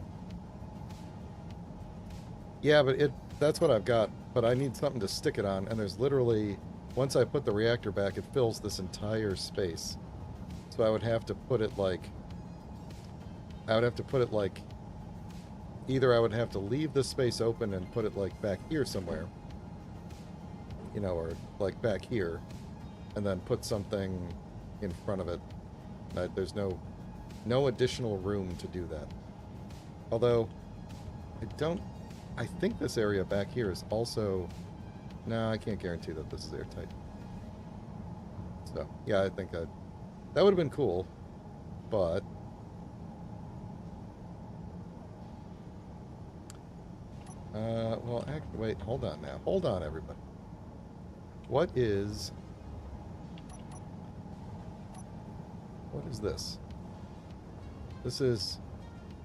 Yeah, but that's what I've got, but I need something to stick it on, and there's literally, once I put the reactor back, it fills this entire space. So I would have to put it like, either I would have to leave this space open and put it like back here somewhere, you know, or like back here, and then put something in front of it. There's no additional room to do that. Although, I think this area back here is also... No, I can't guarantee that this is airtight. So, yeah, I think that would have been cool, but... well, actually, wait, hold on now. Hold on, everybody. What is this? This is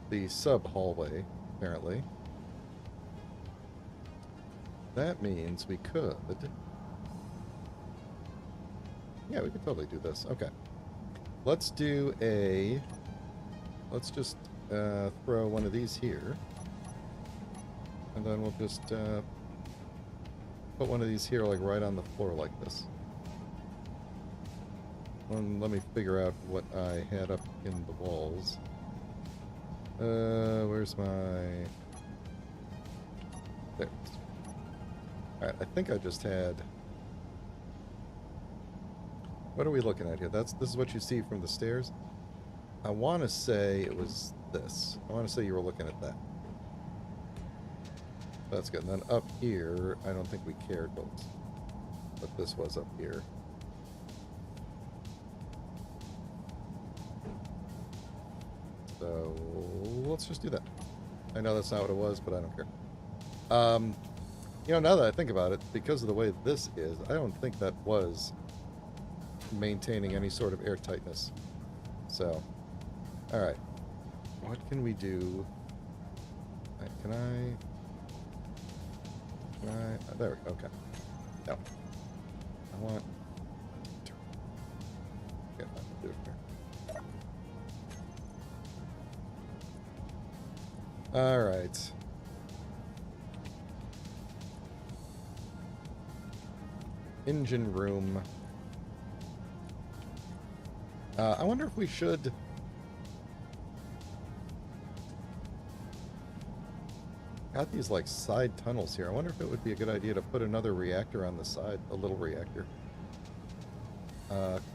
the sub-hallway, apparently. That means we could... Yeah, we could totally do this. Okay. Let's do a... Let's just throw one of these here. And then we'll just put one of these here, like, right on the floor like this. Let me figure out what I had up in the walls. Where's my... There. Alright, I think I just had... What are we looking at here? This is what you see from the stairs? I want to say it was this. I want to say you were looking at that. That's good. And then up here, I don't think we cared what this was up here. So let's just do that. I know that's not what it was, but I don't care. You know, now that I think about it, because of the way this is, I don't think that was maintaining any sort of airtightness. So, alright. What can we do? Can I... there we go, okay. No. I want... Okay, I'll do it here. Alright. Engine room. I wonder if we should... Got these, like, side tunnels here. I wonder if it would be a good idea to put another reactor on the side. A little reactor.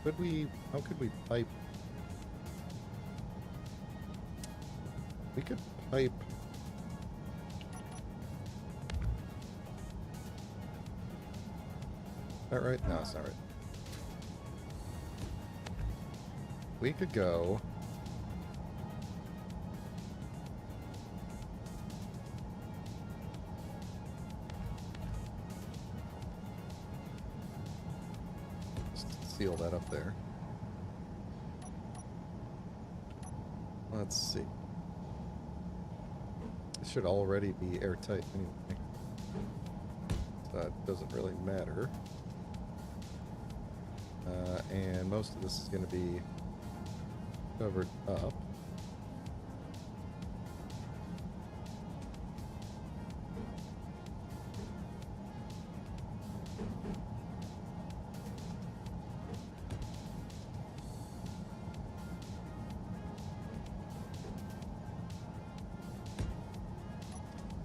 Could we... How could we pipe... We could pipe... Is that right? No, it's not right. We could go... seal that up there. Let's see. It should already be airtight anyway, so that doesn't really matter. And most of this is going to be covered up.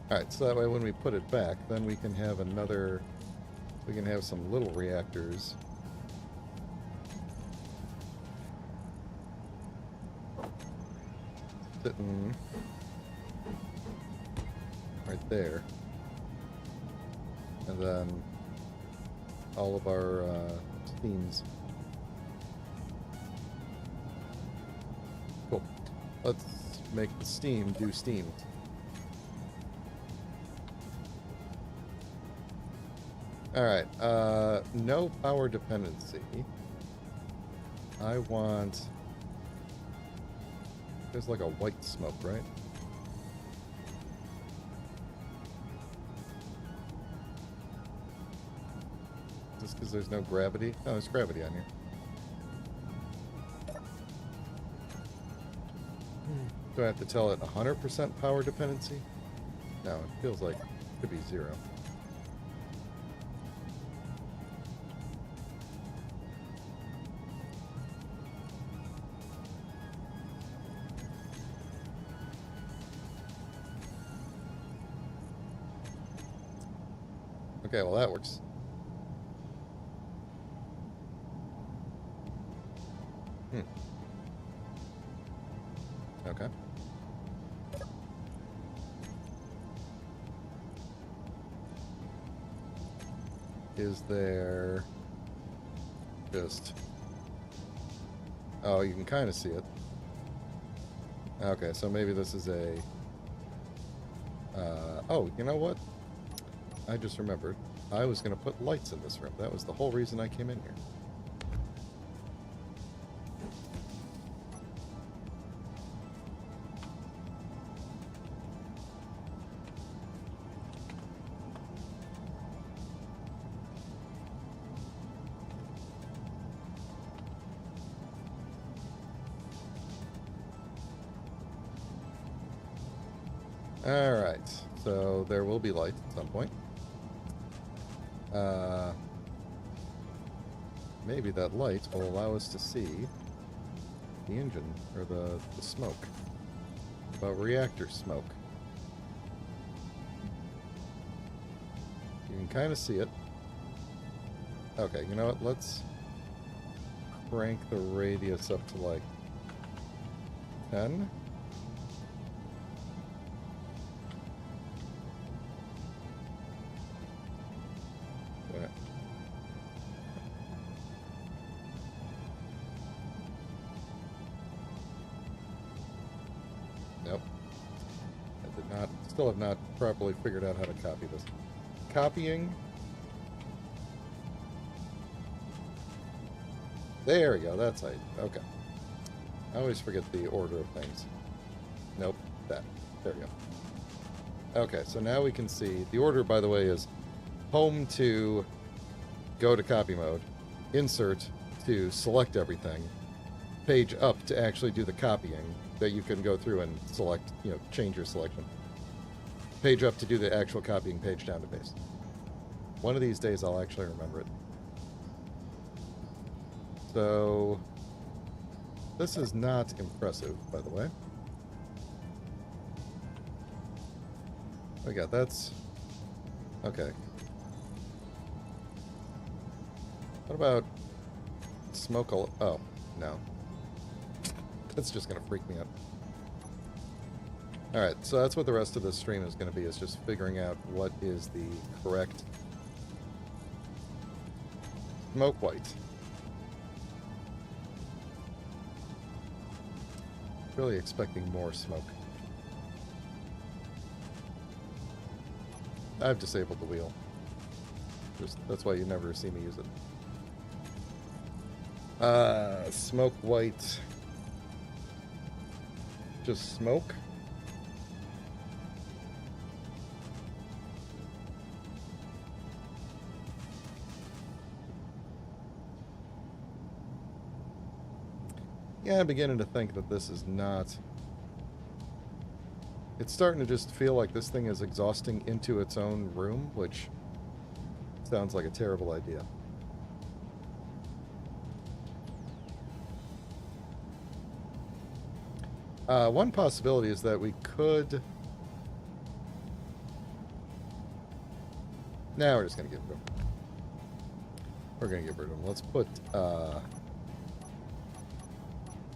Alright, so that way when we put it back, then we can have another... We can have some little reactors. Sitting... right there. And then... all of our, steams. Cool. Let's make the steam do steam. Alright, no power dependency. I want... There's like a white smoke, right? Just because there's no gravity? Oh, there's gravity on here. Do I have to tell it 100% power dependency? No, it feels like it could be 0. Okay, well that works. Okay. Is there just... Oh, you can kind of see it. Okay, so maybe this is a... oh, you know what? I just remembered. I was going to put lights in this room. That was the whole reason I came in here. Alright, so there will be light at some point. Maybe that light will allow us to see the engine, or the smoke. About reactor smoke. You can kind of see it. Okay, you know what, let's crank the radius up to like 10. Still have not properly figured out how to copy this. Copying. There we go, that's how you, okay. I always forget the order of things. Nope, that. There we go. Okay, so now we can see, the order, by the way, is home to go to copy mode, insert to select everything, page up to actually do the copying that you can go through and select, change your selection. Page up to do the actual copying, page down to paste. One of these days I'll actually remember it. So, this is not impressive, by the way. Okay, that's... Okay. What about smoke oh, no. That's just gonna freak me out. Alright, so that's what the rest of this stream is gonna be, is just figuring out what is the correct smoke white. Really expecting more smoke. I've disabled the wheel. That's why you never see me use it. Smoke white. Just smoke. Yeah, I'm beginning to think that this is not... It's starting to just feel like this thing is exhausting into its own room, which sounds like a terrible idea. One possibility is that we could... Now we're just going to get rid of them. We're going to get rid of them. Let's put...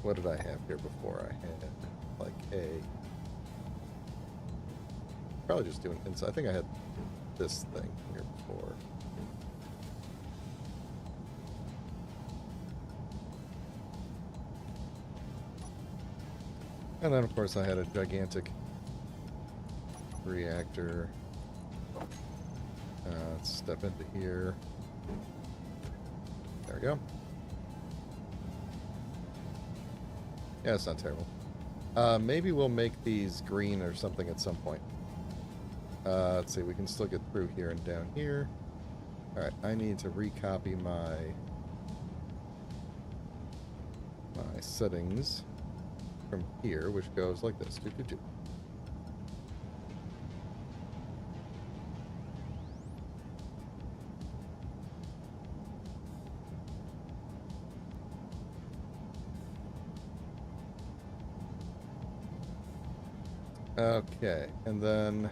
What did I have here before? I had like a... Probably just doing inside. I think I had this thing here before. And then, of course, I had a gigantic reactor. Let's step into here. There we go. Yeah, it's not terrible. Maybe we'll make these green or something at some point. Let's see, we can still get through here and down here. Alright, I need to recopy my settings from here, which goes like this. Doo, doo, doo. Okay, and then...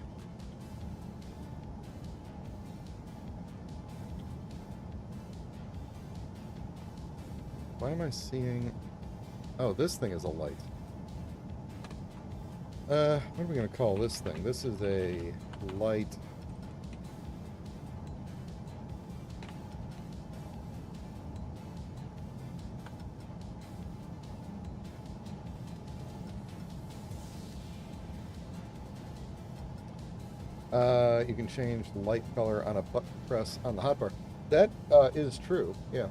Why am I seeing... Oh, this thing is a light. What are we going to call this thing? This is a light... You can change the light color on a button press on the hotbar. That is true, yeah.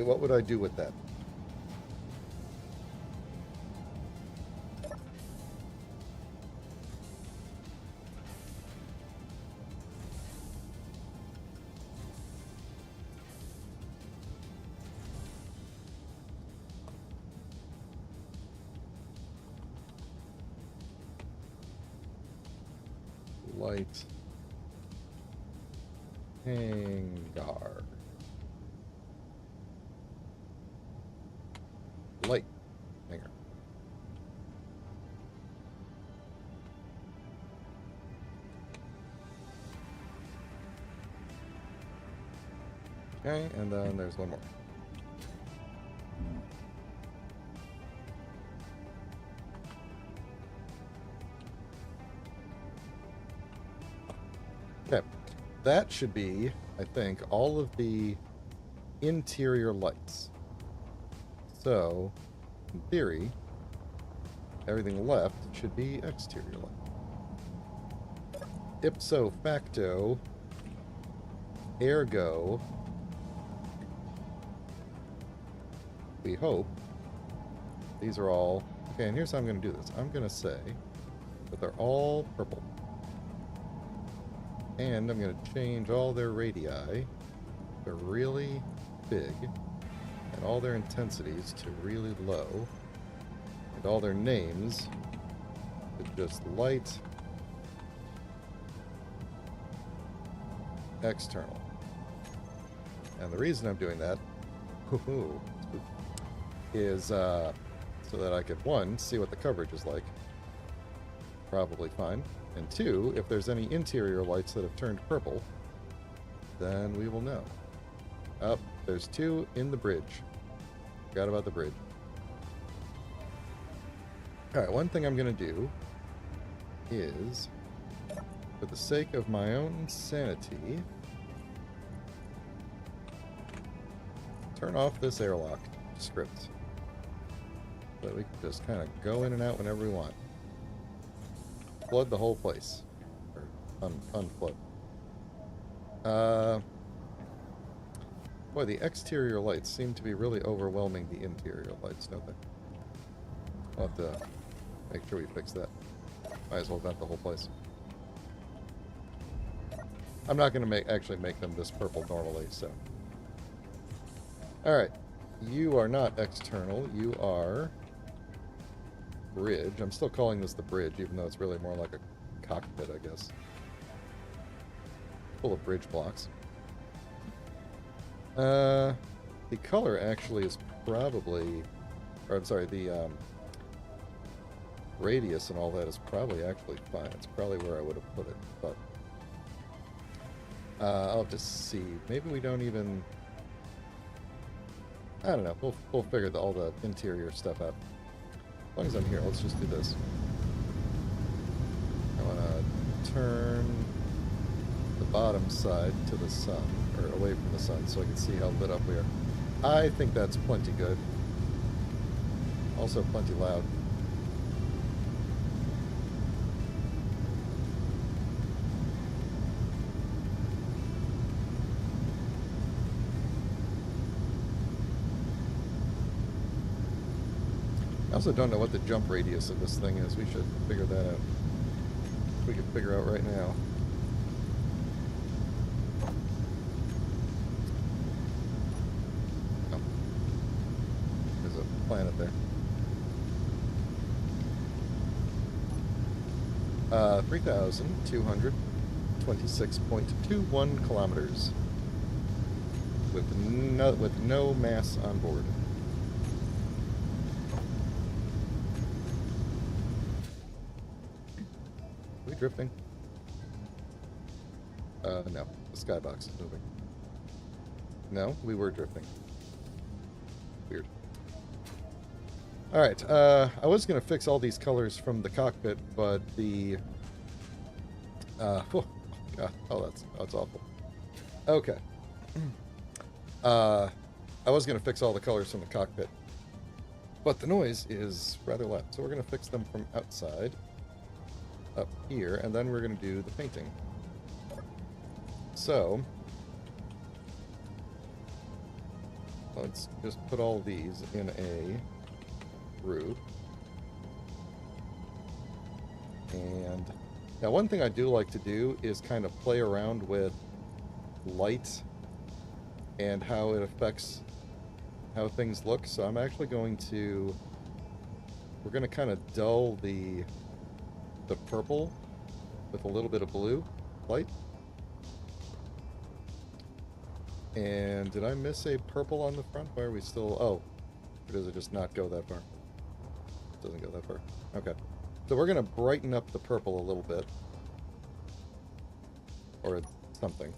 What would I do with that? Light hangar. Light hanger. Okay, and then there's one more. Okay, that should be, I think, all of the interior lights. So, in theory, Everything left should be exterior light. Ipso facto, ergo, we hope these are all... Okay, and here's how I'm going to do this. I'm going to say that they're all purple. And I'm going to change all their radii. They're really big. And all their intensities to really low. And all their names to just light external. And the reason I'm doing that is so that I could, one, see what the coverage is like. Probably fine. And two, if there's any interior lights that have turned purple, then we will know. Up, there's two in the bridge. Forgot about the bridge. Alright, one thing I'm going to do is, for the sake of my own sanity, turn off this airlock script. So that we can just kind of go in and out whenever we want. Flood the whole place. Or unflood. Boy, the exterior lights seem to be really overwhelming the interior lights, don't they? I'll have to make sure we fix that. Might as well vent the whole place. I'm not going to actually make them this purple normally, so... Alright. You are not external. You are... bridge. I'm still calling this the bridge, even though it's really more like a cockpit, I guess. Full of bridge blocks. The color actually is probably... Or, I'm sorry, the radius and all that is probably actually fine. It's probably where I would have put it, but... I'll have to see. Maybe we don't even... I don't know. We'll figure all the interior stuff out. As long as I'm here, let's just do this. I want to turn the bottom side to the sun, or away from the sun, so I can see how lit up we are. I think that's plenty good. Also plenty loud. I also don't know what the jump radius of this thing is. We should figure that out. We could figure out right now. Oh. There's a planet there. 3,226.21 kilometers. With no mass on board. Drifting? No. The skybox is moving. No, we were drifting. Weird. Alright, I was going to fix all these colors from the cockpit, but the... oh, God. Oh, that's awful. Okay. I was going to fix all the colors from the cockpit, but the noise is rather loud, so we're going to fix them from outside. Up here, and then we're going to do the painting. So, let's just put all these in a group. And now one thing I do like to do is kind of play around with light and how it affects how things look. So I'm actually going to, we're going to kind of dull the purple with a little bit of blue light. And did I miss a purple on the front? Why are we still... Oh, or does it just not go that far? It doesn't go that far. Okay. So we're going to brighten up the purple a little bit. Or something.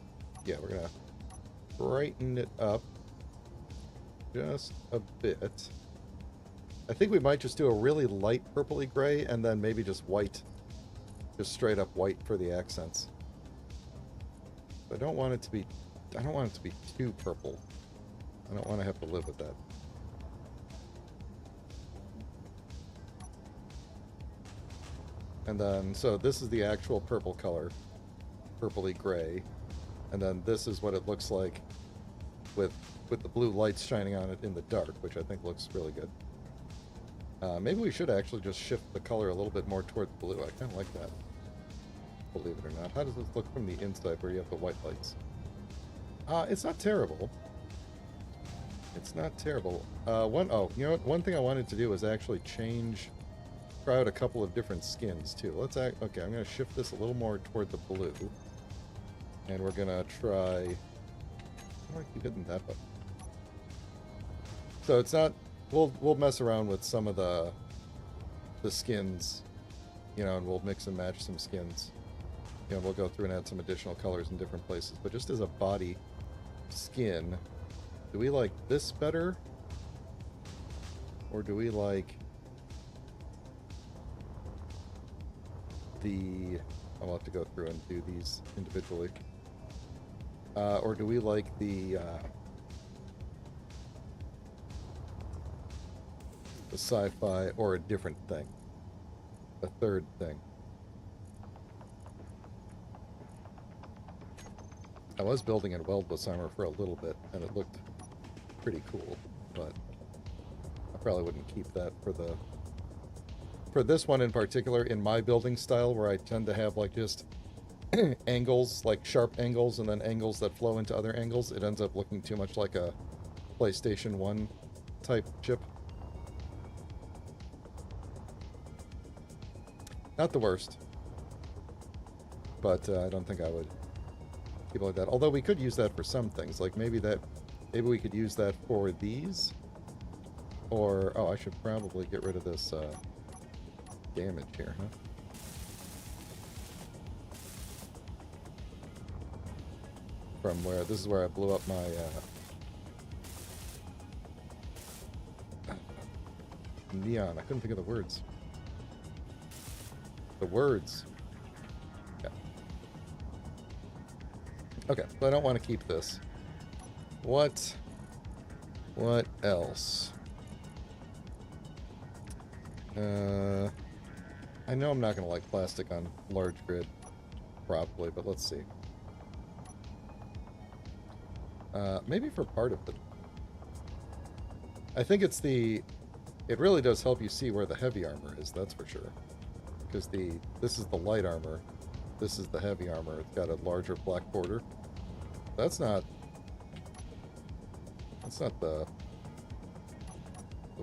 Yeah, we're going to brighten it up just a bit. I think we might just do a really light purpley gray and then maybe just white. Just straight up white for the accents. I don't want it to be too purple. I don't want to have to live with that. And then, so this is the actual purple color, purpley gray. And then this is what it looks like with the blue lights shining on it in the dark, which I think looks really good. Maybe we should actually just shift the color a little bit more toward blue. I kind of like that, believe it or not. How does this look from the inside where you have the white lights? It's not terrible. It's not terrible. You know what? One thing I wanted to do was actually try out a couple of different skins too. Okay, I'm going to shift this a little more toward the blue. And we're going to try... How do I keep hitting that button? So it's not... We'll mess around with some of the skins, you know, and we'll mix and match some skins. You know, we'll go through and add some additional colors in different places. But just as a body skin, do we like this better? Or do we like the... I'll have to go through and do these individually. Or do we like the sci-fi, or a different thing? A third thing. I was building in weldless armor for a little bit, and it looked pretty cool, but I probably wouldn't keep that for this one in particular. In my building style, where I tend to have like just angles, like sharp angles, and then angles that flow into other angles, it ends up looking too much like a PlayStation 1 type chip. Not the worst, but I don't think I would keep it like that. Although we could use that for some things, like maybe we could use that for these, or I should probably get rid of this damage here, huh? From where this is where I blew up my neon. I couldn't think of the words. Yeah. Okay, so I don't want to keep this. What else? I know I'm not going to like plastic on large grid, probably, but let's see. Maybe for part of it. I think it really does help you see where the heavy armor is, that's for sure. Because this is the light armor, this is the heavy armor. It's got a larger black border. That's not the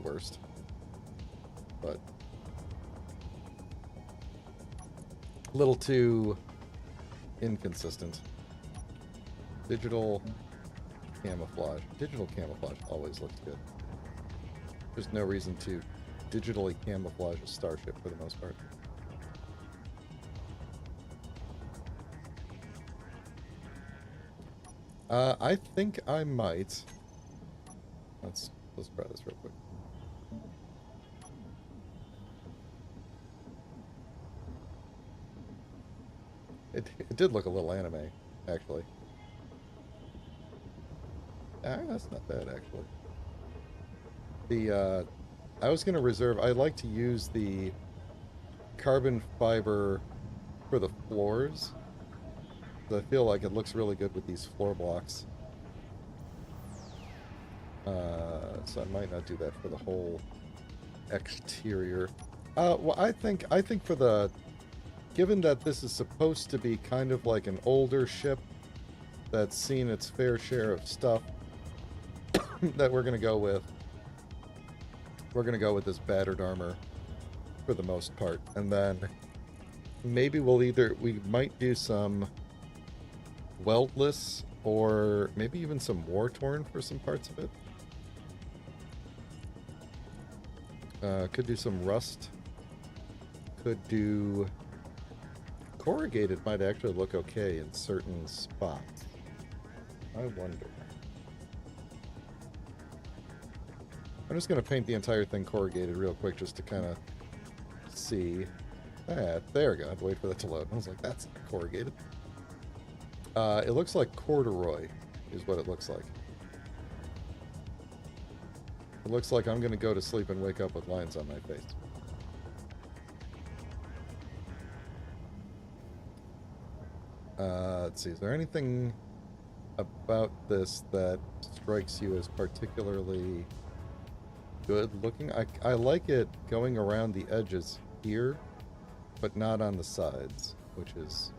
worst, but a little too inconsistent. Digital camouflage always looks good. There's no reason to digitally camouflage a starship for the most part. I think I might. Let's try this real quick. It did look a little anime, actually. That's not bad, actually. I was going to reserve... I like to use the carbon fiber for the floors. I feel like it looks really good with these floor blocks. So I might not do that for the whole exterior. Well, I think for the... Given that this is supposed to be kind of like an older ship that's seen its fair share of stuff, that we're gonna go with this battered armor for the most part, and then maybe we might do some weldless, or maybe even some war-torn for some parts of it. Could do some rust. Could do... Corrugated might actually look okay in certain spots. I wonder. I'm just going to paint the entire thing corrugated real quick just to kind of see. There we go. I had to wait for that to load. I was like, that's not corrugated. It looks like corduroy is what it looks like. It looks like I'm going to go to sleep and wake up with lines on my face. Let's see. Is there anything about this that strikes you as particularly good looking? I like it going around the edges here, but not on the sides, which is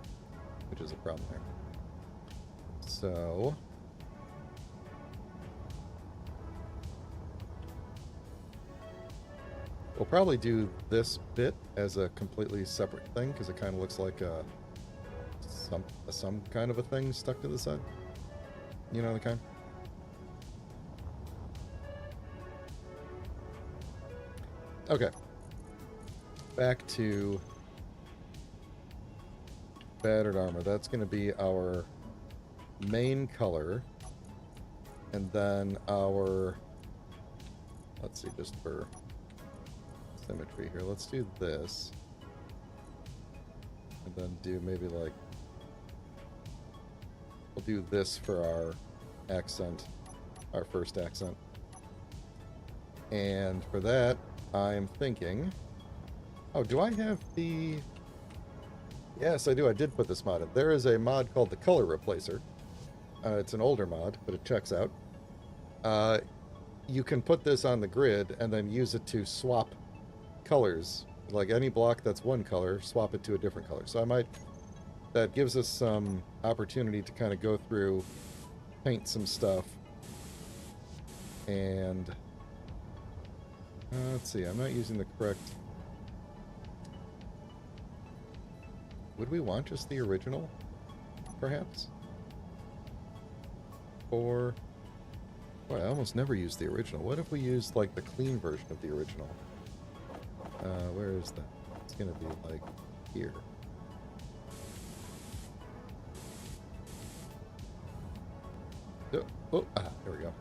a problem there. So we'll probably do this bit as a completely separate thing because it kind of looks like some kind of a thing stuck to the side. You know the kind? Okay. Back to battered armor. That's going to be our main color. And then our... Let's see, just for symmetry here. Let's do this. And then do maybe like... We'll do this for our accent, our first accent. And for that, I'm thinking... Oh, do I have the... Yes, I do. I did put this mod in. There is a mod called the Color Replacer. It's an older mod, but it checks out. You can put this on the grid and then use it to swap colors. Like any block that's one color, swap it to a different color. So I might... That gives us some opportunity to kind of go through, paint some stuff. And... let's see, I'm not using the correct... Would we want just the original, perhaps? Or... Boy, I almost never use the original. What if we used, like, the clean version of the original? Where is that? It's gonna be, like, here. Oh, there we go.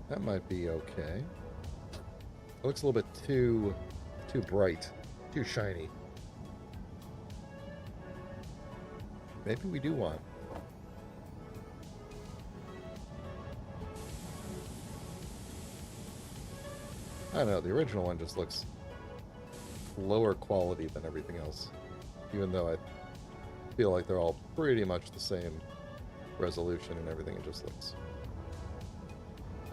That might be okay. It looks a little bit too bright, too shiny. Maybe we do want. I don't know, the original one just looks lower quality than everything else. Even though I feel like they're all pretty much the same resolution and everything, it just looks...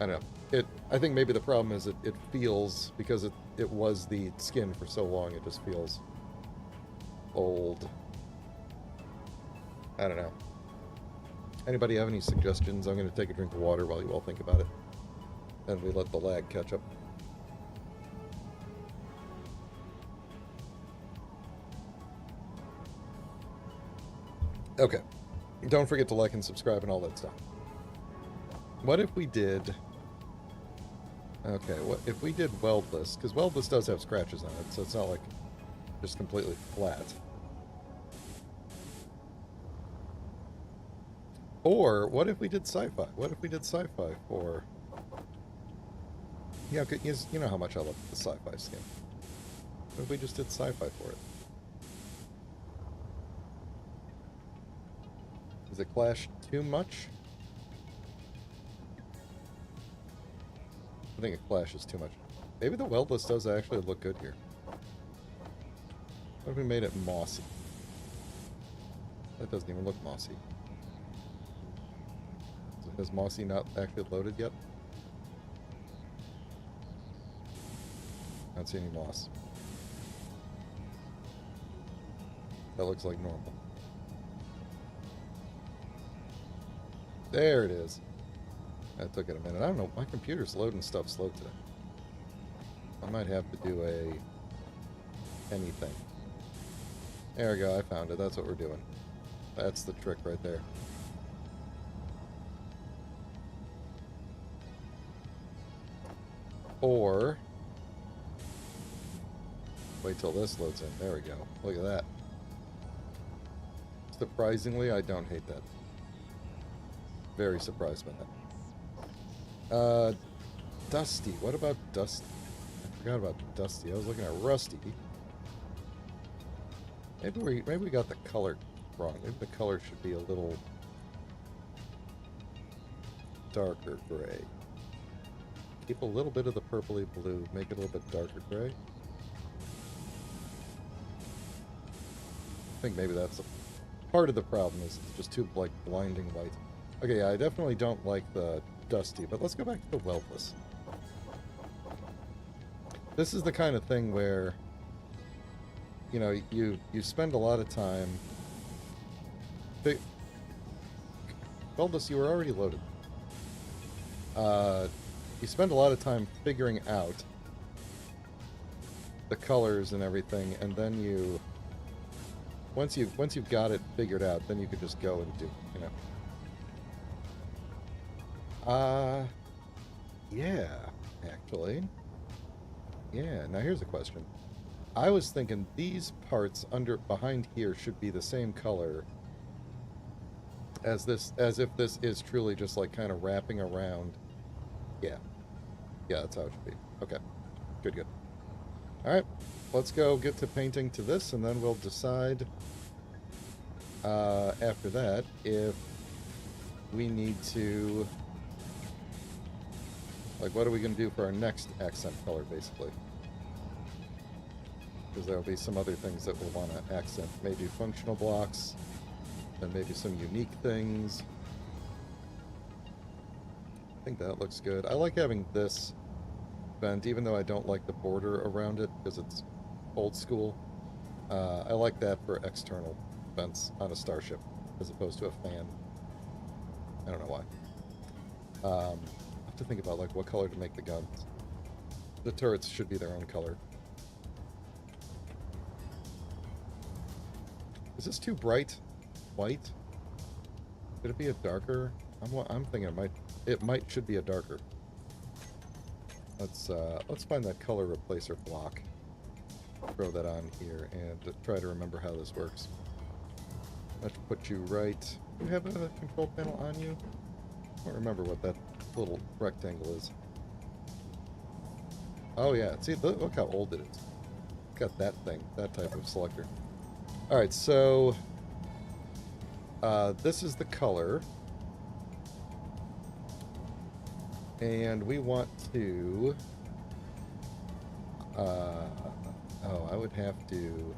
I don't know. I think maybe the problem is it feels, because it was the skin for so long, it just feels old. I don't know. Anybody have any suggestions? I'm going to take a drink of water while you all think about it. And we let the lag catch up. Okay. Don't forget to like and subscribe and all that stuff. What if we did... Okay, what if we did weldless? Because weldless does have scratches on it, so it's not like just completely flat. Or, what if we did sci-fi? What if we did sci-fi for... Yeah, you know how much I love the sci-fi skin. What if we just did sci-fi for it? Does it clash too much? I think it clashes too much. Maybe the weldless does actually look good here. What if we made it mossy? That doesn't even look mossy. Has mossy not actually loaded yet? I don't see any moss. That looks like normal. There it is. That took it a minute. I don't know. My computer's loading stuff slow today. I might have to do anything. There we go. I found it. That's what we're doing. That's the trick right there. Or... Wait till this loads in. There we go. Look at that. Surprisingly, I don't hate that. Very surprised by that. Dusty. What about Dusty? I forgot about Dusty. I was looking at Rusty. Maybe we got the color wrong. Maybe the color should be a little darker gray. Keep a little bit of the purpley blue, make it a little bit darker gray. I think maybe that's part of the problem, is it's just too, like, blinding white. Okay, yeah, I definitely don't like the dusty, but let's go back to the weltless. This is the kind of thing where, you know, you spend a lot of time... Weltless, you were already loaded. You spend a lot of time figuring out the colors and everything, and then you... Once you've got it figured out, then you could just go and do, you know. Yeah, actually. Yeah, now here's a question. I was thinking these parts behind here should be the same color as this, as if this is truly just like kind of wrapping around. Yeah. Yeah, that's how it should be. Okay. Good, good. Alright, let's go get to painting to this, and then we'll decide after that if we need to... Like, what are we going to do for our next accent color, basically? Because there will be some other things that we'll want to accent. Maybe functional blocks, and maybe some unique things. I think that looks good. I like having this vent, even though I don't like the border around it, because it's old school. I like that for external vents on a starship, as opposed to a fan. I don't know why. I have to think about, like, what color to make the guns. The turrets should be their own color. Is this too bright? White? Could it be a darker? I'm thinking it should be a darker. Let's find that color replacer block. Throw that on here and try to remember how this works. Let's put you right. Do you have a control panel on you? I don't remember what that little rectangle is. Oh yeah, see, look how old it is. Got that thing, that type of selector. Alright, so this is the color. And we want to... oh, I would have to...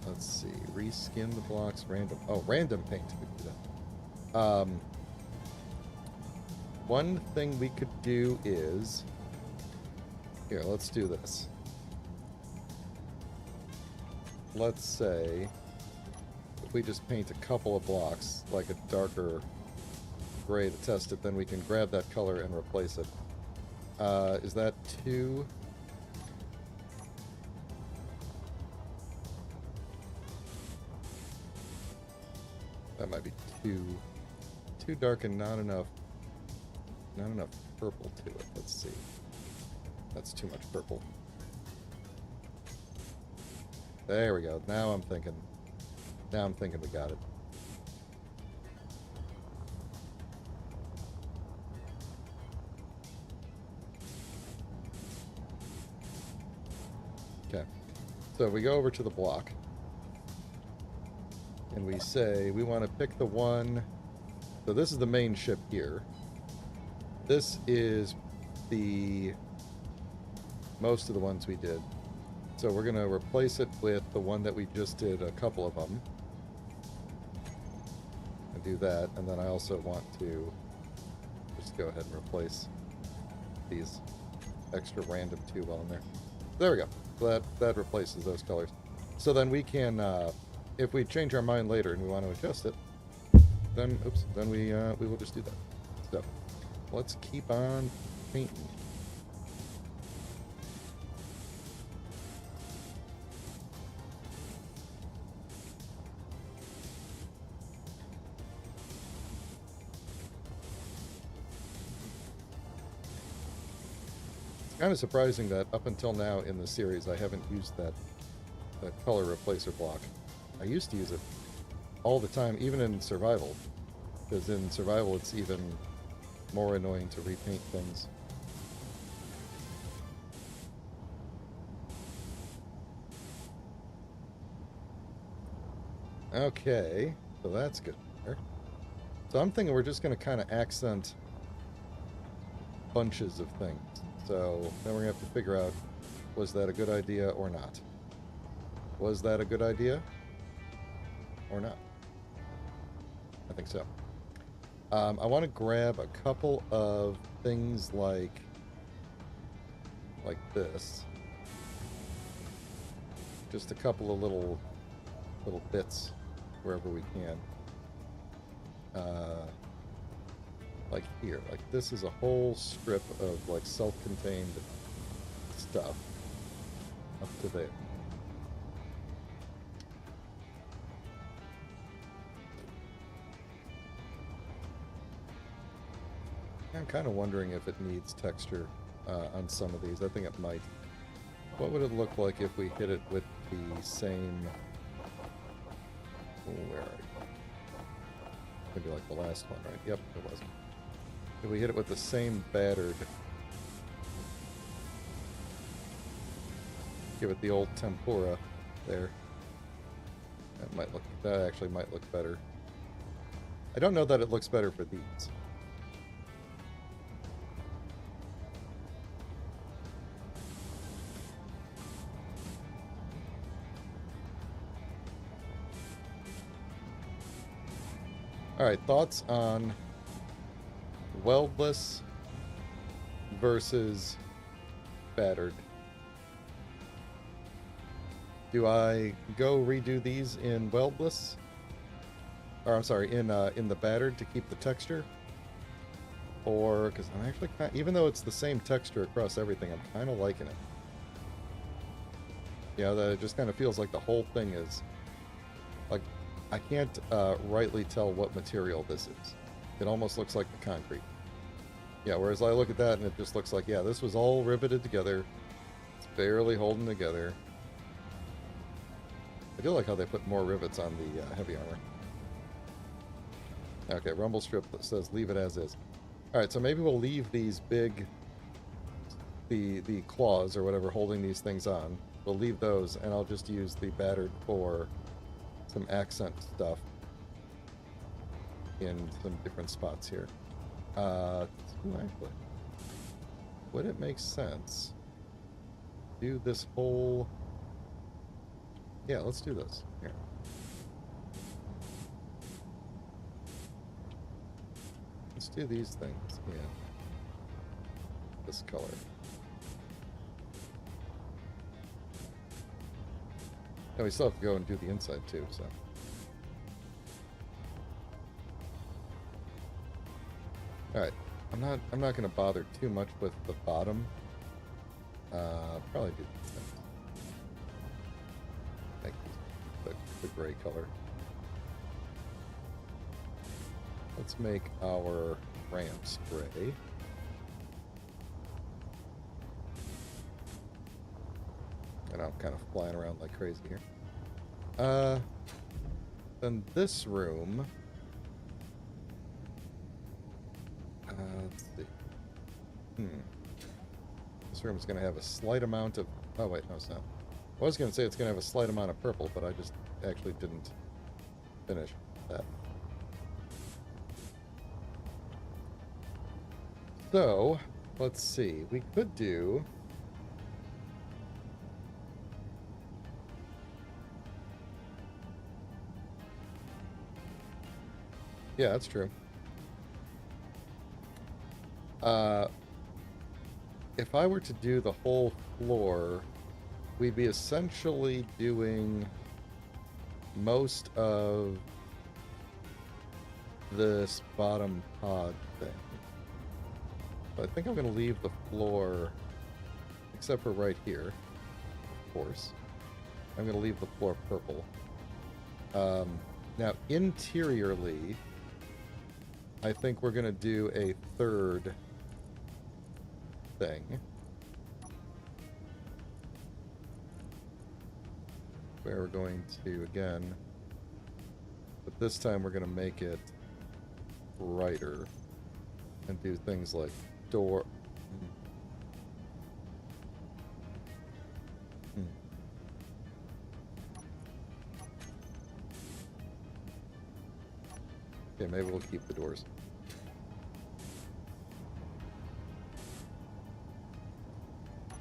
Let's see, reskin the blocks, random... Oh, random paint. We could do that. One thing we could do is... Here, let's do this. Let's say if we just paint a couple of blocks, like a darker gray to test it, then we can grab that color and replace it. Is that too... That might be too dark and not enough purple to it. Let's see. That's too much purple. There we go. Now I'm thinking we got it. Okay. So we go over to the block. And we say we want to pick the one. So this is the main ship here. This is most of the ones we did. So we're going to replace it with the one that we just did, a couple of them. And do that. And then I also want to just go ahead and replace these extra random two while in there. There we go. So that replaces those colors. So then we can, if we change our mind later and we want to adjust it, then we will just do that. So let's keep on painting. Kind of surprising that up until now in the series I haven't used that color replacer block. I used to use it all the time, even in survival, because in survival it's even more annoying to repaint things. Okay, so that's good there. So I'm thinking we're just going to kind of accent bunches of things. So then we're going to have to figure out, was that a good idea or not? Was that a good idea or not? I think so. I want to grab a couple of things like this. Just a couple of little bits wherever we can. Like here, like this is a whole strip of like self-contained stuff up to there. I'm kind of wondering if it needs texture on some of these. I think it might. What would it look like if we hit it with the same... Where are you? Maybe like the last one, right? Yep, it was. If we hit it with the same battered... Give it the old tempura there. That actually might look better. I don't know that it looks better for these. Alright, thoughts on weldless versus battered. Do I go redo these in weldless? Or I'm sorry, in the battered to keep the texture? Or, because I'm actually even though it's the same texture across everything, I'm kind of liking it. You know, that it just kind of feels like the whole thing is, like, I can't rightly tell what material this is. It almost looks like the concrete. Yeah, whereas I look at that and it just looks like, yeah, this was all riveted together. It's barely holding together. I do like how they put more rivets on the heavy armor. Okay, rumble strip that says leave it as is. Alright, so maybe we'll leave these big... The claws or whatever holding these things on. We'll leave those and I'll just use the battered for some accent stuff in some different spots here. Would it make sense to do this whole... Yeah, let's do this. Here. Let's do these things in this color. And we still have to go and do the inside too, so. Alright. I'm not gonna bother too much with the bottom. Probably do these things. Like the gray color. Let's make our ramps gray. And I'm kind of flying around like crazy here. Then this room... let's see. This room's going to have a slight amount of... Oh, wait, no, it's not. I was going to say it's going to have a slight amount of purple, but I just actually didn't finish that. So, let's see. We could do... Yeah, that's true. If I were to do the whole floor, we'd be essentially doing most of this bottom pod thing. But I think I'm going to leave the floor, except for right here, of course. I'm going to leave the floor purple. Now, interiorly, I think we're going to do a third thing. Where we're going to, again, but this time we're going to make it brighter and do things like door... Okay, maybe we'll keep the doors.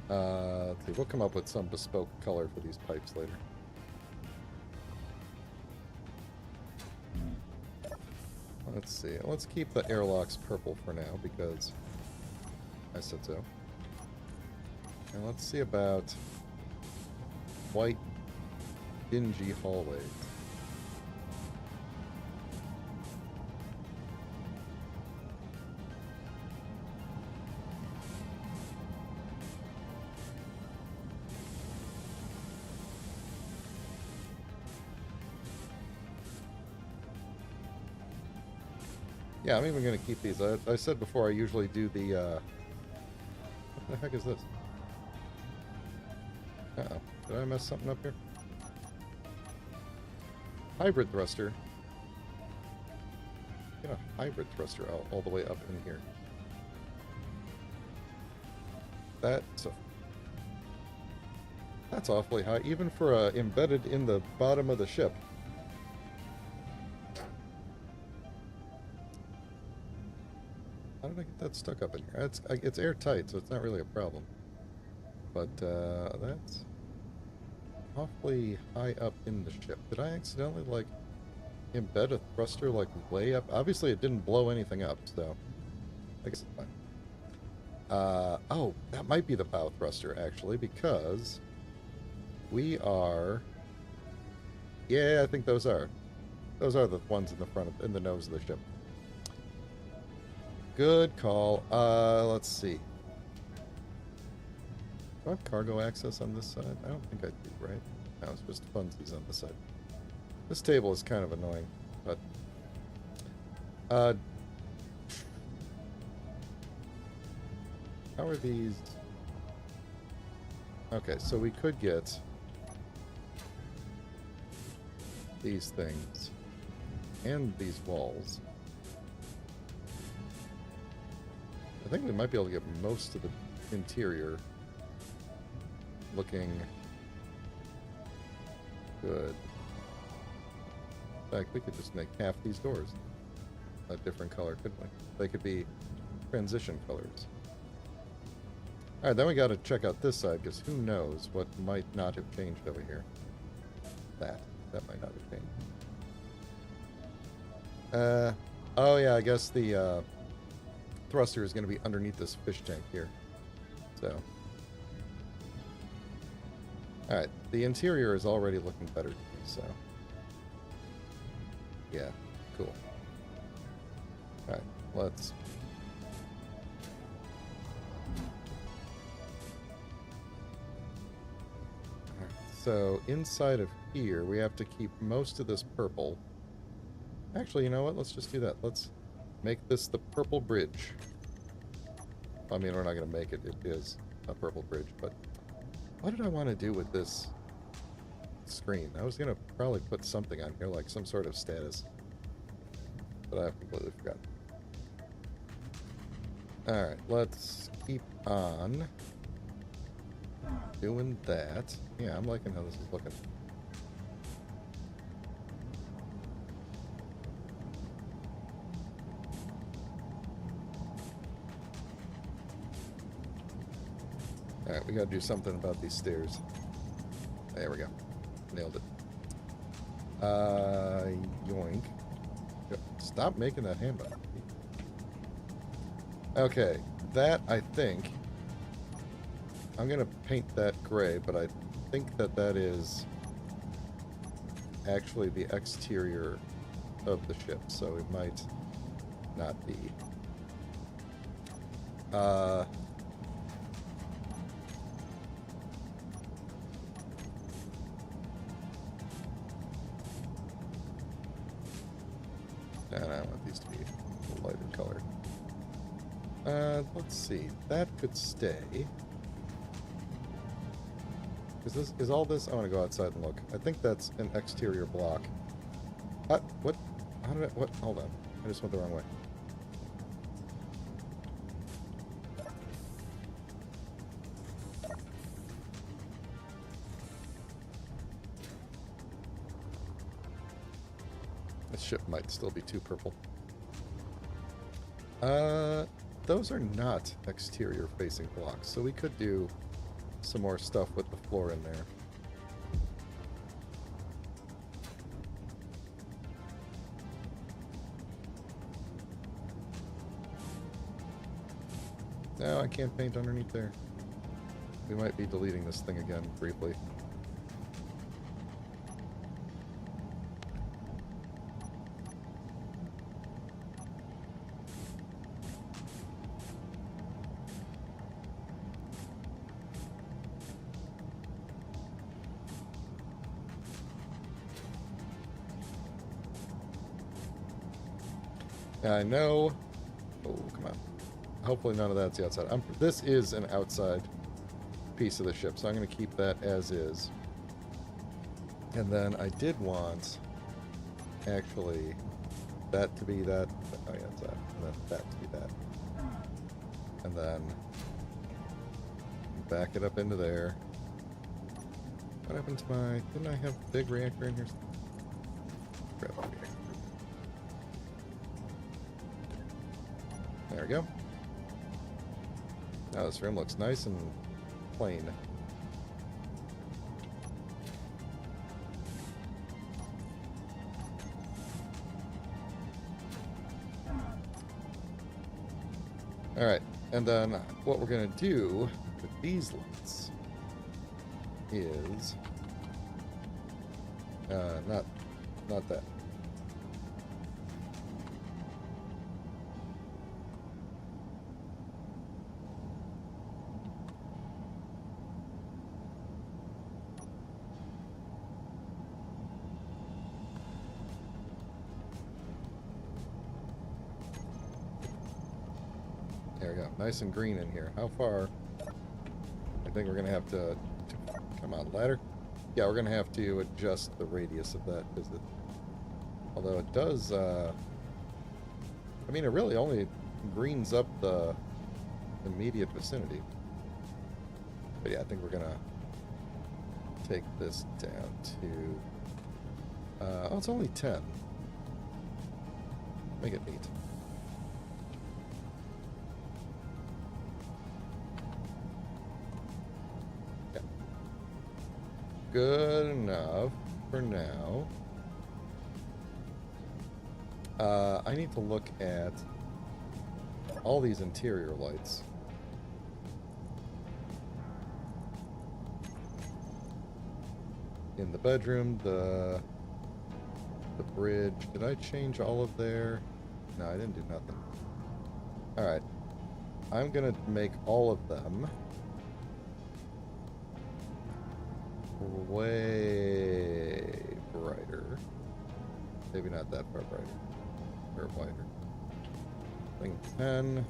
Let's see, we'll come up with some bespoke color for these pipes later. Let's see, let's keep the airlocks purple for now because I said so. And let's see about white, dingy hallways. Yeah, I'm even going to keep these. I said before I usually do the, what the heck is this? Uh-oh. Did I mess something up here? Hybrid thruster. Get a hybrid thruster all the way up in here. That's awfully high, even for embedded in the bottom of the ship. How did I get that stuck up in here? It's airtight, so it's not really a problem. But that's awfully high up in the ship. Did I accidentally, like, embed a thruster, like, way up? Obviously, it didn't blow anything up, so I guess it's fine. Oh, that might be the bow thruster, actually, because we are... Yeah, I think those are. Those are the ones in the front in the nose of the ship. Good call. Let's see. Do I have cargo access on this side? I don't think I do, right? No, it's just funsies on this side. This table is kind of annoying, but... how are these... Okay, so we could get these things and these walls. I think we might be able to get most of the interior looking good. In fact, we could just make half these doors a different color, couldn't we? They could be transition colors. Alright, then we gotta check out this side, because who knows what might not have changed over here. That might not have changed. Oh yeah, I guess the, thruster is going to be underneath this fish tank here. So. Alright, the interior is already looking better to me, so. Yeah, cool. Alright, let's... Alright, so inside of here, we have to keep most of this purple. Actually, you know what? Let's just do that. Let's make this the purple bridge. I mean, we're not going to make it. It is a purple bridge, but what did I want to do with this screen? I was going to probably put something on here, like some sort of status, but I've completely forgotten. Alright, let's keep on doing that. Yeah, I'm liking how this is looking. Alright, we gotta do something about these stairs. There we go. Nailed it. Yoink. Stop making that hand button. Okay, that, I think... I'm gonna paint that gray, but I think that that is actually the exterior of the ship, so it might not be. And I want these to be a lighter color. Let's see. That could stay. Is all this? I want to go outside and look. I think that's an exterior block. What? How did I? What? Hold on. I just went the wrong way. I This ship might still be too purple. Those are not exterior facing blocks, so we could do some more stuff with the floor in there. No, I can't paint underneath there. We might be deleting this thing again briefly. I know. Oh, come on. Hopefully none of that's the outside. This is an outside piece of the ship, so I'm going to keep that as is. And then I did want, actually, that to be that. Oh, yeah, it's that. And then that to be that. And then back it up into there. What happened to my... Didn't I have a big reactor in here? Grab the reactor. There we go. Now this room looks nice and plain. Alright, and then what we're going to do with these lights is... not that. There we go. Nice and green in here. How far? I think we're going to have to... Come on, ladder. Yeah, we're going to have to adjust the radius of that, because it... Although it does... I mean, it really only greens up the immediate vicinity. But yeah, I think we're going to take this down to... oh, it's only 10. Make it neat. Good enough for now. I need to look at all these interior lights. In the bedroom, the bridge. Did I change all of their... No, I didn't do nothing. Alright. I'm gonna make all of them way brighter. Maybe not that far brighter. Or wider. I think 10.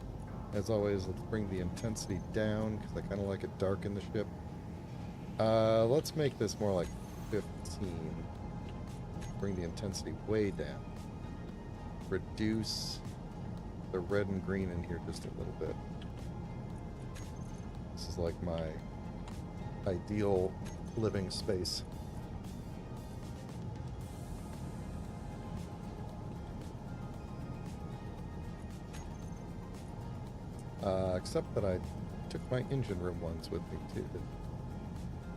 As always, let's bring the intensity down, because I kind of like it dark in the ship. Let's make this more like 15. Bring the intensity way down. Reduce the red and green in here just a little bit. This is like my ideal living space. Except that I took my engine room ones with me too.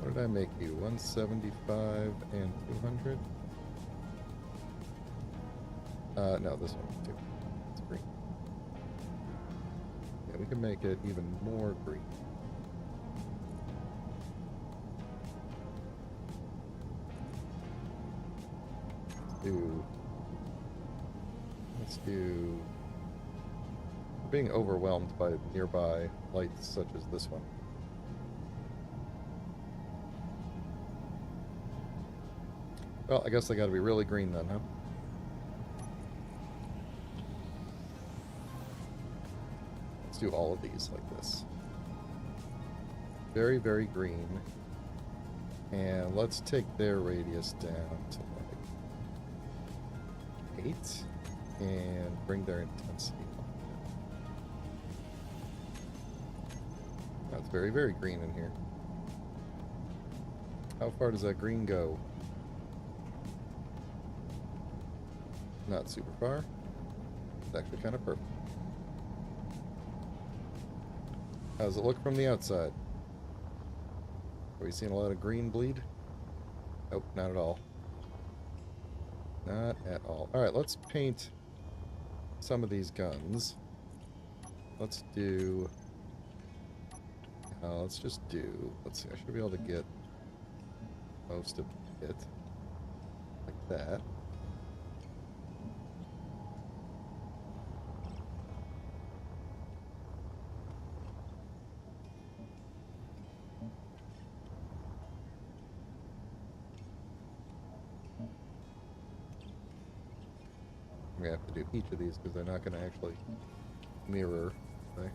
What did I make you? 175 and 200? No, this one too. It's green. Yeah, we can make it even more green. Let's do... We're being overwhelmed by nearby lights such as this one. Well, I guess they gotta be really green then, huh? Let's do all of these like this. Very, very green. And let's take their radius down to like 8 and bring their intensity up. That's very, very green in here. How far does that green go? Not super far. It's actually kind of perfect. How does it look from the outside? Are we seeing a lot of green bleed? Nope, not at all. Not at all. Alright, let's paint some of these guns. Let's do... let's just do... Let's see, I should be able to get most of it. Like that. We have to do each of these because they're not going to actually mirror. Okay.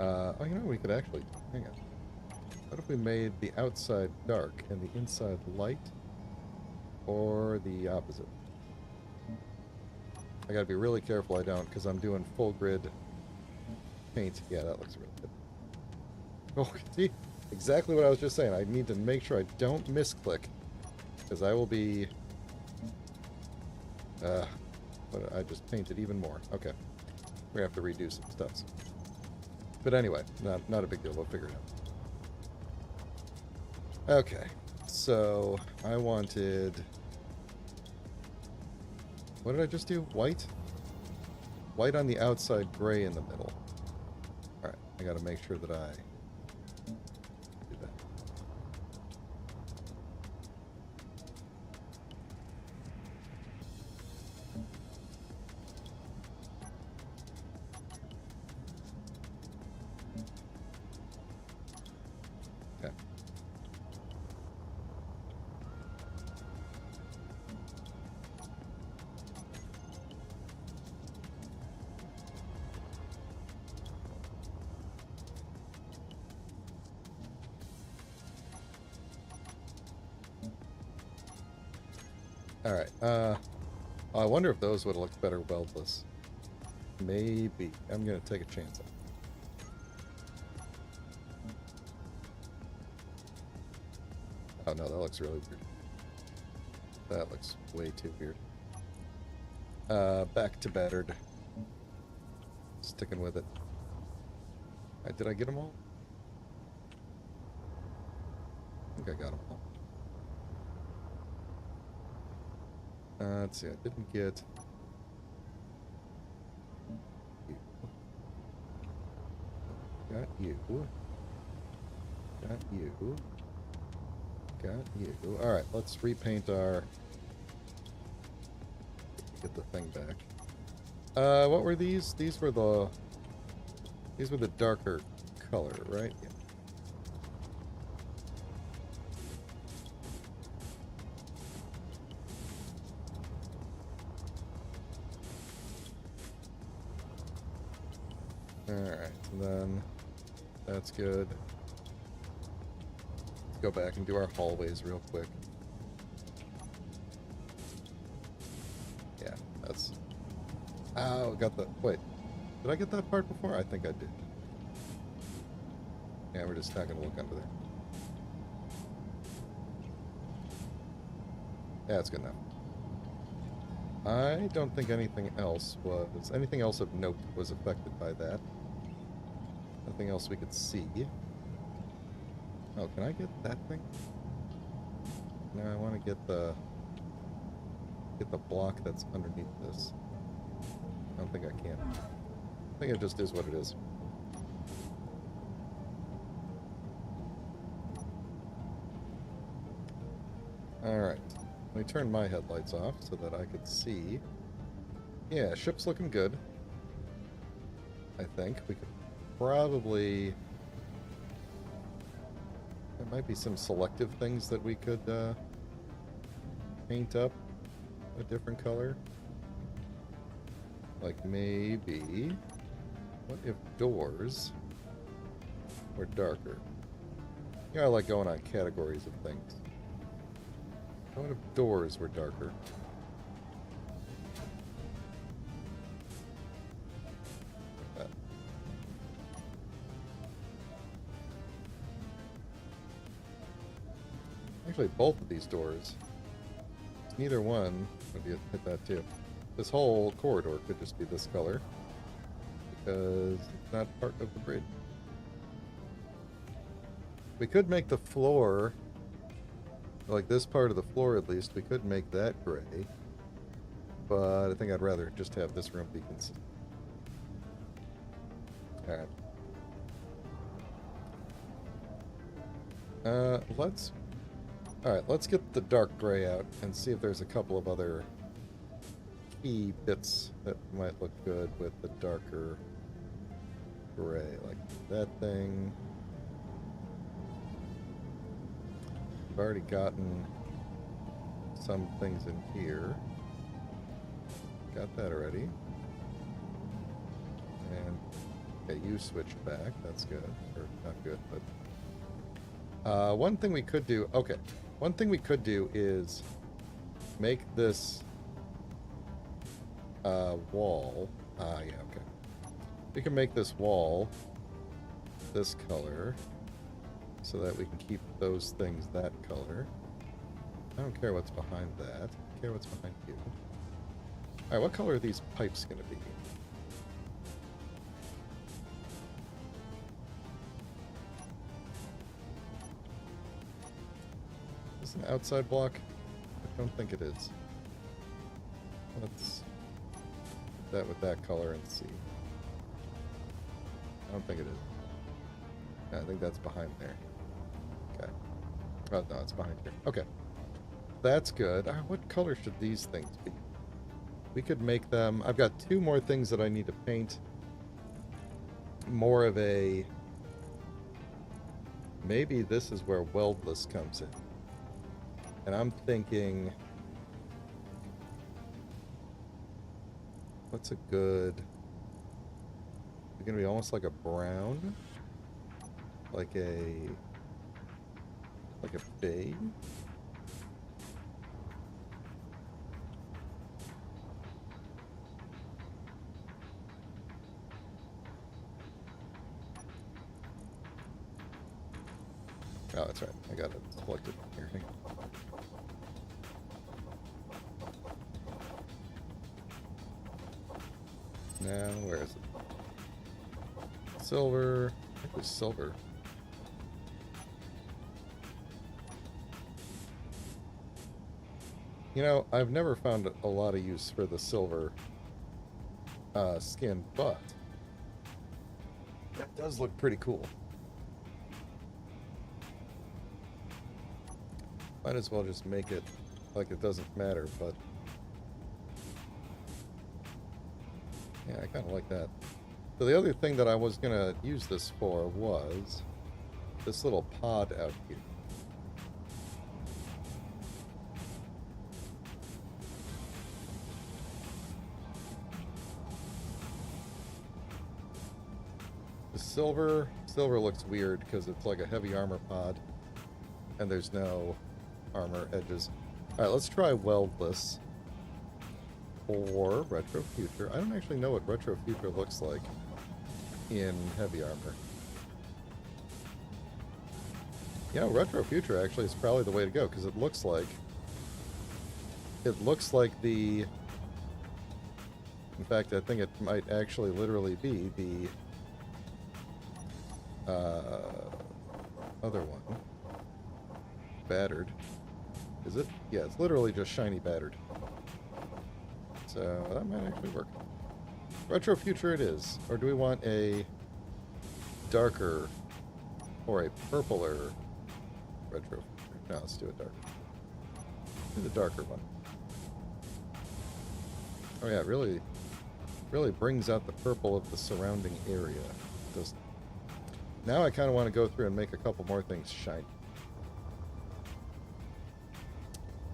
Oh, you know, we could actually... Hang on. What if we made the outside dark and the inside light? Or the opposite? I gotta be really careful I don't, because I'm doing full grid paint. Yeah, that looks really good. Oh, see? Exactly what I was just saying. I need to make sure I don't misclick. Because I will be... but I just painted even more. Okay. We're going to have to redo some stuff. But anyway, not a big deal. We'll figure it out. Okay. So, I wanted... What did I just do? White? White on the outside, gray in the middle. Alright, I gotta make sure that I do that. Okay. Alright, I wonder if those would have looked better weldless. Maybe. I'm gonna take a chance on it. Oh no, that looks really weird. That looks way too weird. Back to battered. Sticking with it. Did I get them all? I think I got them all. Let's see, I didn't get you. Got you. Got you. Got you. Alright, let's repaint our... Get the thing back. What were these? These were the darker color, right? Yeah. Alright, and then that's good. Let's go back and do our hallways real quick. Yeah, that's... Oh, got the... Wait, did I get that part before? I think I did. Yeah, we're just not going to look under there. Yeah, that's good enough. I don't think anything else was... Anything else of note was affected by that. Nothing else we could see. Oh, can I get that thing? No, I want to get the block that's underneath this. I don't think I can. I think it just is what it is. Alright. Let me turn my headlights off so that I could see. Yeah, ship's looking good. I think. We could probably... There might be some selective things that we could paint up a different color. Like maybe... What if doors were darker? Yeah, I like going on categories of things. What if doors were darker? Actually, both of these doors. Neither one would be hit that too. This whole corridor could just be this color because it's not part of the bridge. We could make the floor, like this part of the floor at least, we could make that gray. But I think I'd rather just have this room be consistent. Alright. Let's get the dark gray out and see if there's a couple of other key bits that might look good with the darker gray, like that thing. I've already gotten some things in here. Got that already. And okay, you switched back. That's good. Or not good, but one thing we could do. Okay, one thing we could do is make this wall. Yeah, okay. We can make this wall this color so that we can keep those things that color. I don't care what's behind that. I care what's behind you. Alright, what color are these pipes going to be? Is this an outside block? I don't think it is. Let's put that with that color and see. I don't think it is. Yeah, I think that's behind there. Okay. Oh, no, it's behind here. Okay. That's good. What color should these things be? We could make them... I've got two more things that I need to paint. More of a... Maybe this is where weldless comes in. And I'm thinking... What's a good... It's going to be almost like a brown? Like a beige? Oh, that's right. I got it selected here. Hang on. Now, where is it? Silver. I think it was silver. You know, I've never found a lot of use for the silver skin, but that does look pretty cool. Might as well just make it like it doesn't matter, but yeah, I kind of like that. So the other thing that I was going to use this for was this little pod out here. The silver looks weird because it's like a heavy armor pod and there's no armor edges. Alright, let's try weldless or retro future. I don't actually know what retro future looks like in heavy armor. Yeah, retro future actually is probably the way to go because it looks like the... In fact, I think it might actually literally be the other one. Battered. Is it? Yeah, it's literally just shiny battered. So that might actually work. Retro future it is. Or do we want a darker or a purpler retro future? No, let's do it darker. Do the darker one. Oh yeah, it really brings out the purple of the surrounding area. Doesn't it? Now I kind of want to go through and make a couple more things shiny.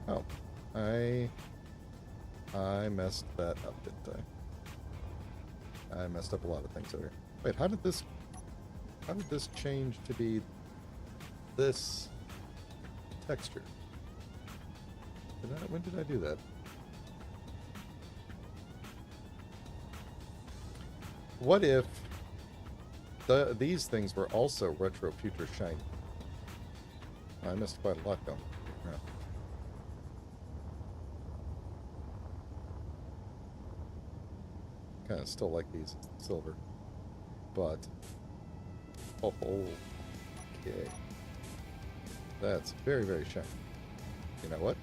Oh, I messed that up, didn't I? I messed up a lot of things over here. Wait, how did this change to be this texture? When did I do that? What if these things were also retro future shiny? I missed quite a lot going. Yeah. Kind of still like these silver, but oh, okay, that's very, very shiny. You know what?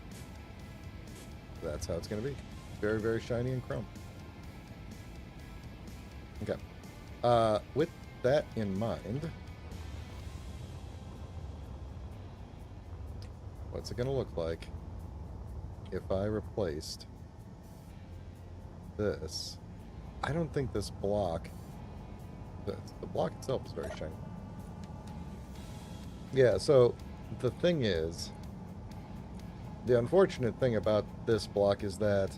That's how it's going to be. Very, very shiny and chrome. Okay. With that in mind, what's it going to look like if I replaced this? I don't think this block, the block itself is very shiny. Yeah, so the thing is, the unfortunate thing about this block is that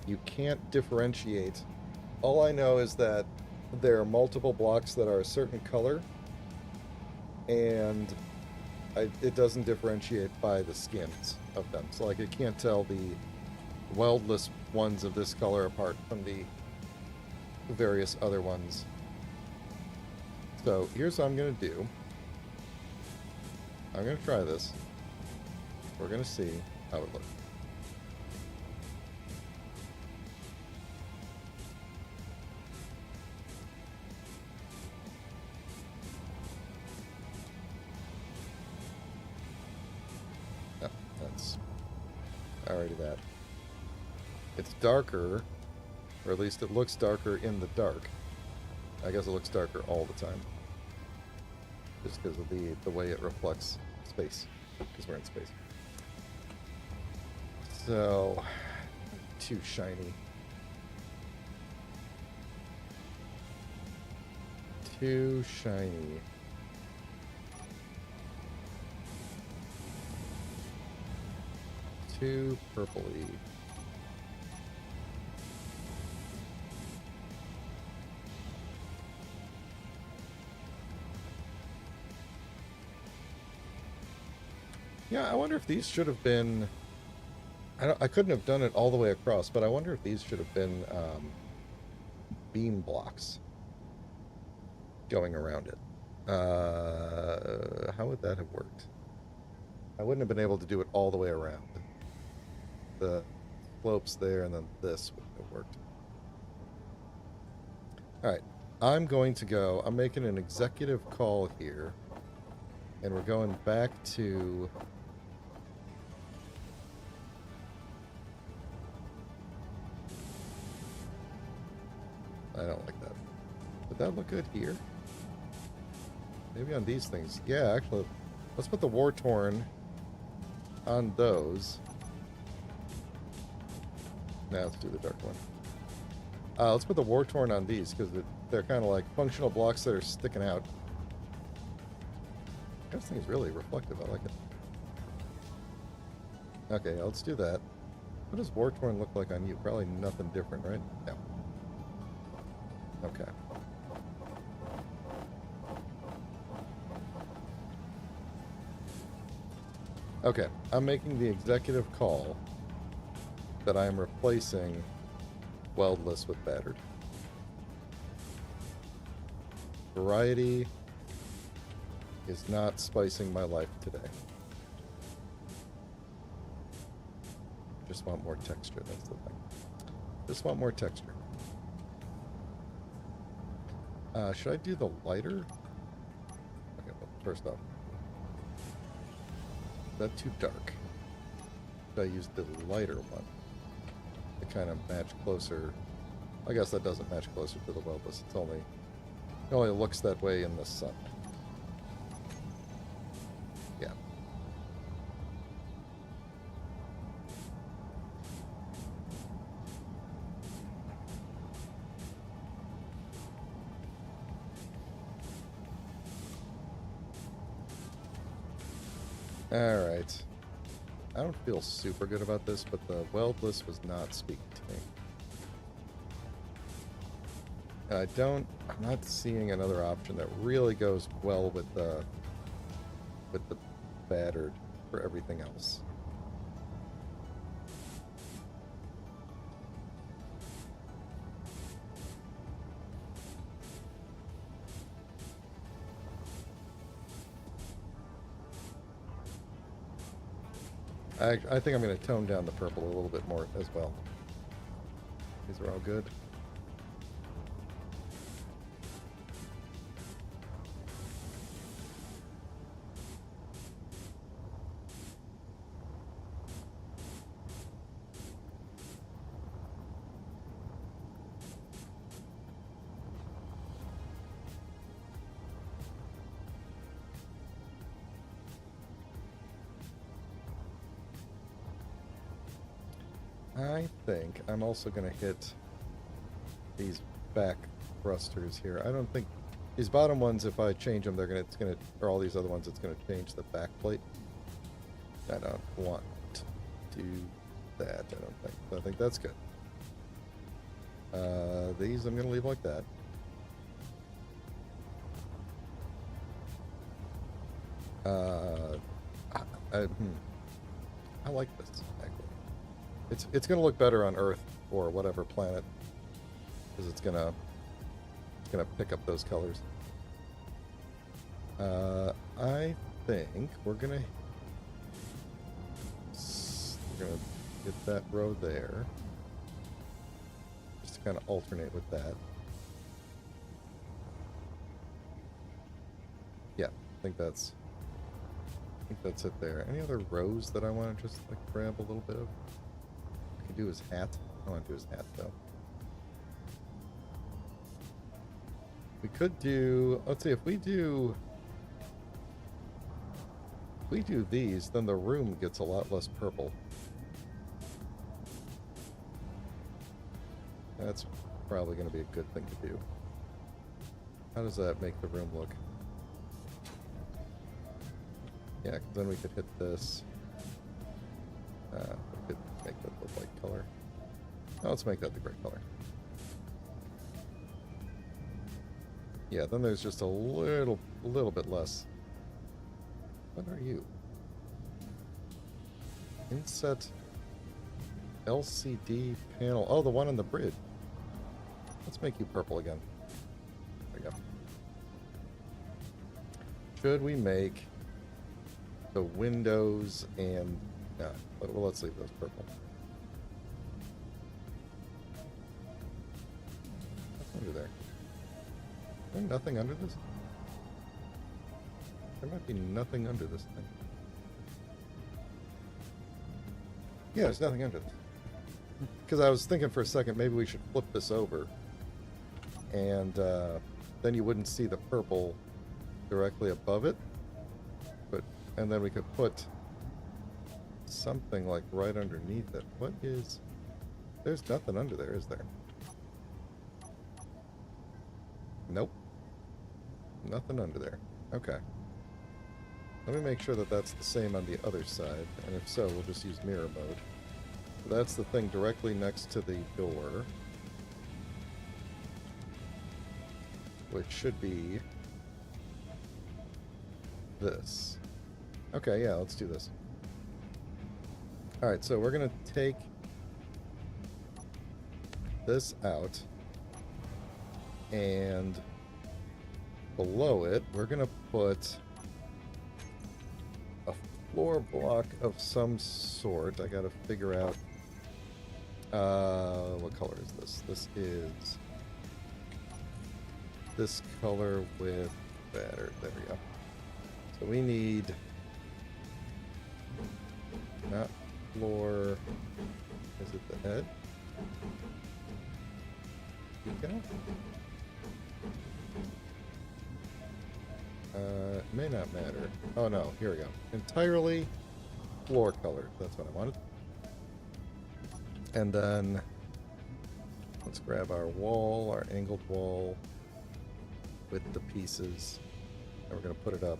you can't differentiate. All I know is that there are multiple blocks that are a certain color, and it doesn't differentiate by the skins of them. So, like, it can't tell the weldless ones of this color apart from the various other ones. So, here's what I'm going to do. I'm going to try this. We're going to see how it looks. Oh, that's already that. It's darker, or at least it looks darker in the dark. I guess it looks darker all the time. Just because of the way it reflects space. Because we're in space. So, too shiny. Too shiny. Too purpley. Yeah, I wonder if these should have been... I couldn't have done it all the way across, but I wonder if these should have been beam blocks going around it. How would that have worked? I wouldn't have been able to do it all the way around. The slopes there and then this wouldn't have worked. Alright, I'm going to go... I'm making an executive call here, and we're going back to... I don't like that. Would that look good here? Maybe on these things. Yeah, actually, let's put the war-torn on those. Now let's do the dark one. Let's put the war-torn on these, because they're kind of like functional blocks that are sticking out. This thing is really reflective. I like it. Okay, let's do that. What does war-torn look like on you? Probably nothing different, right? No. Okay. Okay, I'm making the executive call that I am replacing weldless with battered. Variety is not spicing my life today. Just want more texture, that's the thing. Just want more texture. Should I do the lighter? Okay, well, first off. Is that too dark? Should I use the lighter one? To kind of match closer. I guess that doesn't match closer to the weldless. It only looks that way in the sun. Yeah. Alright. I don't feel super good about this, but the weldless was not speaking to me. And I'm not seeing another option that really goes well with the battered for everything else. I think I'm going to tone down the purple a little bit more as well. These are all good. I think I'm also going to hit these back thrusters here. I don't think these bottom ones, if I change them, or all these other ones, it's gonna change the back plate. I don't want to do that. I don't think. I think that's good. These I'm gonna leave like that. I like this actually. It's gonna look better on Earth or whatever planet, because it's gonna pick up those colors. I think we're gonna get that row there, just to kind of alternate with that. Yeah, I think that's it there. Any other rows that I want to just like grab a little bit of? I can do his hat. I want to do his hat though. We could do, let's see, if we do these, then the room gets a lot less purple. That's probably going to be a good thing to do. How does that make the room look? Yeah, 'cause then we could hit this. We could make that the white color. Oh, let's make that the gray color. Yeah, then there's just a little bit less. What are you? Inset LCD panel. Oh, the one on the bridge. Let's make you purple again. There we go. Should we make the windows and... No, well, let's leave those purple. What's under there? Is there nothing under this? There might be nothing under this thing. Yeah, there's nothing under this. Because I was thinking for a second, maybe we should flip this over. And then you wouldn't see the purple directly above it. And then we could put something like right underneath it. What is... There's nothing under there, is there? Nope. Nothing under there. Okay. Let me make sure that that's the same on the other side, and if so, we'll just use mirror mode. So that's the thing directly next to the door, which should be this. Okay, yeah, let's do this. Alright, so we're going to take this out, and below it, we're going to put a floor block of some sort. I got to figure out what color is this? This is this color with better. There we go. So we need not floor. Is it the head? Okay. It may not matter. Oh no, here we go. Entirely floor color. That's what I wanted. And then let's grab our wall, our angled wall with the pieces, and we're going to put it up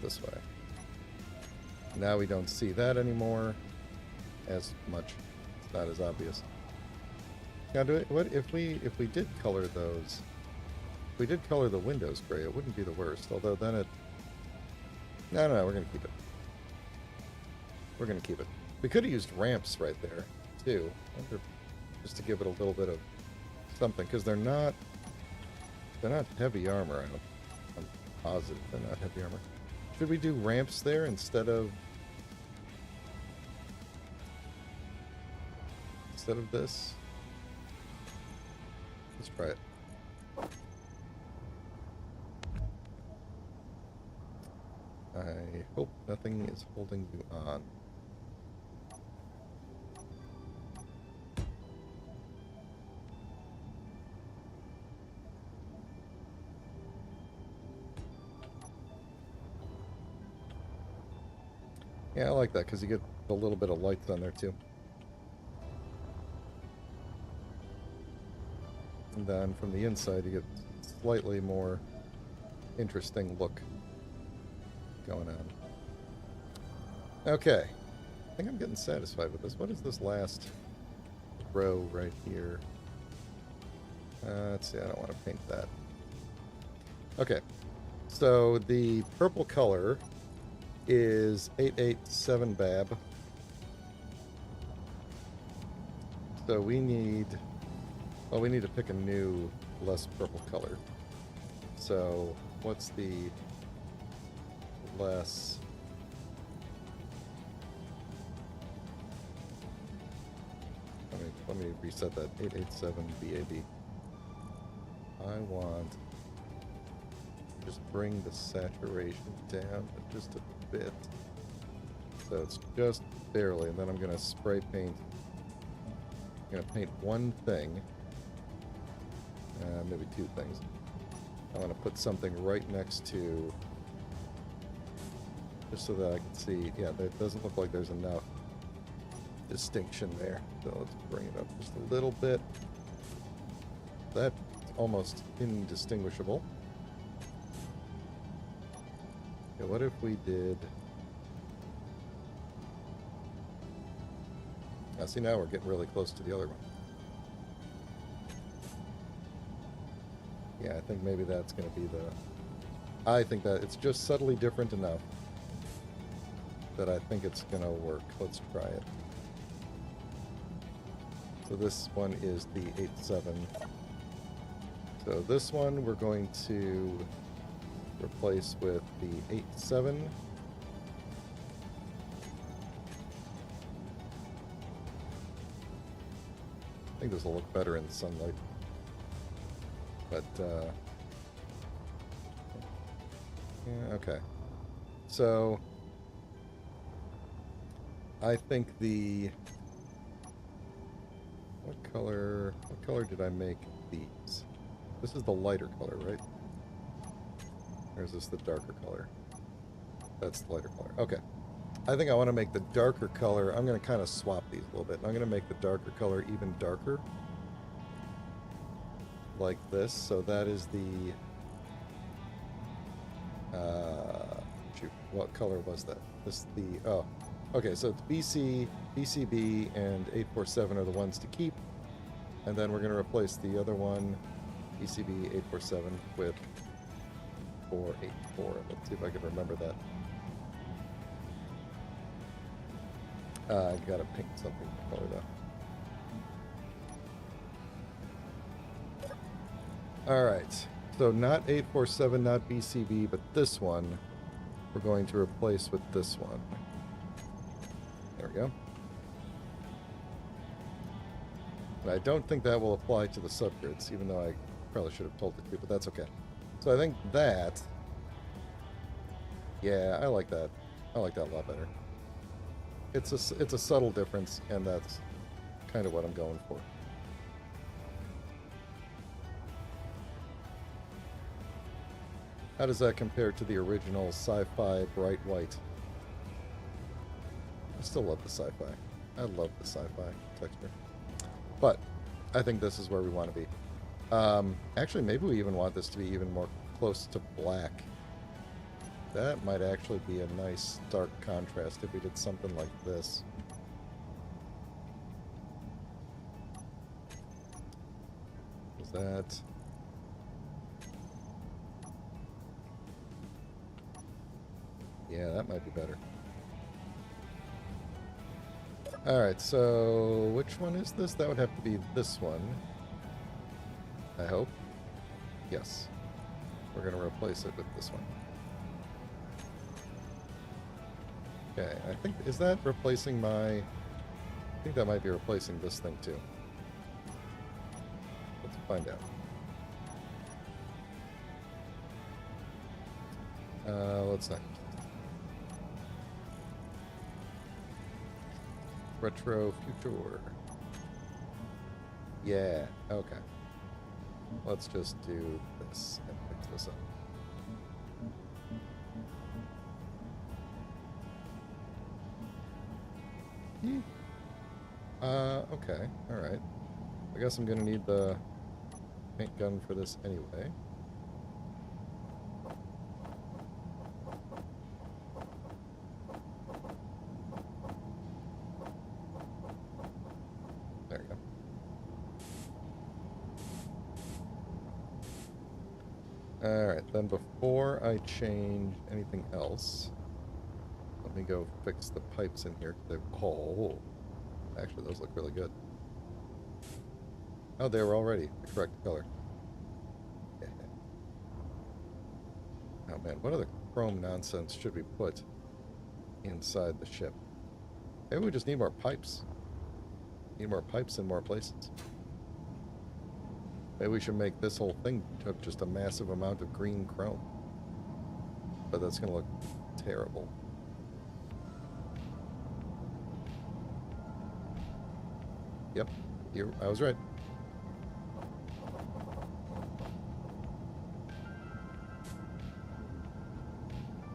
this way. Now we don't see that anymore as much. It's not as obvious. Now, what if we did color those? If we did color the windows gray, it wouldn't be the worst. Although then it... No, we're going to keep it. We're going to keep it. We could have used ramps right there, too. Just to give it a little bit of something, because they're not heavy armor. I'm positive they're not heavy armor. Should we do ramps there instead of instead of this. Let's try it. I hope nothing is holding you on. Yeah, I like that because you get a little bit of lights on there too. And then from the inside you get slightly more interesting look going on. Okay. I think I'm getting satisfied with this. What is this last row right here? Let's see, I don't want to paint that. Okay. So the purple color is 887 Bab. So we need... Well, we need to pick a new, less purple color. So what's the less... Let me reset that. 887 BAB. I want to just bring the saturation down just a bit. So it's just barely, and then I'm going to spray paint. I'm going to paint one thing. Maybe two things. I want to put something right next to, just so that I can see, yeah, it doesn't look like there's enough distinction there. So let's bring it up just a little bit. That's almost indistinguishable. Okay, what if we did... Now, see, now we're getting really close to the other one. Yeah, I think maybe that's going to be the... I think that it's just subtly different enough that I think it's going to work. Let's try it. So this one is the 8.7. So this one we're going to replace with the 8.7. I think this will look better in the sunlight. But, yeah, okay. So, I think the... What color did I make these? This is the lighter color, right? Or is this the darker color? That's the lighter color. Okay. I think I want to make the darker color. I'm going to kind of swap these a little bit. I'm going to make the darker color even darker. Like this. So that is the... shoot. What color was that? This is the... Oh. Okay, so it's BC, BCB, and 847 are the ones to keep. And then we're going to replace the other one, BCB 847, with 484. Let's see if I can remember that. I gotta paint something color though. Alright, so not 847, not BCB, but this one we're going to replace with this one. There we go. And I don't think that will apply to the subgrids, even though I probably should have told it to, but that's okay. So I think that... Yeah, I like that. I like that a lot better. It's a subtle difference, and that's kind of what I'm going for. How does that compare to the original sci-fi bright white? I still love the sci-fi. I love the sci-fi texture. But I think this is where we want to be. Actually, maybe we even want this to be even more close to black. That might actually be a nice stark contrast if we did something like this. Is that... Yeah, that might be better. Alright, so which one is this? That would have to be this one. I hope. Yes. We're going to replace it with this one. Okay, I think... Is that replacing my think that might be replacing this thing too. Let's find out. Let's not. Retro future. Yeah, okay. Let's just do this and fix this up. Okay, alright. I guess I'm gonna need the paint gun for this anyway. There you go. Alright, then before I change anything else, let me go fix the pipes in here. Oh, actually, those look really good. Oh, they were already the correct color. Yeah. Oh man, what other chrome nonsense should we put inside the ship? Maybe we just need more pipes. Need more pipes in more places. Maybe we should make this whole thing just a massive amount of green chrome. But that's going to look terrible. Yep, I was right.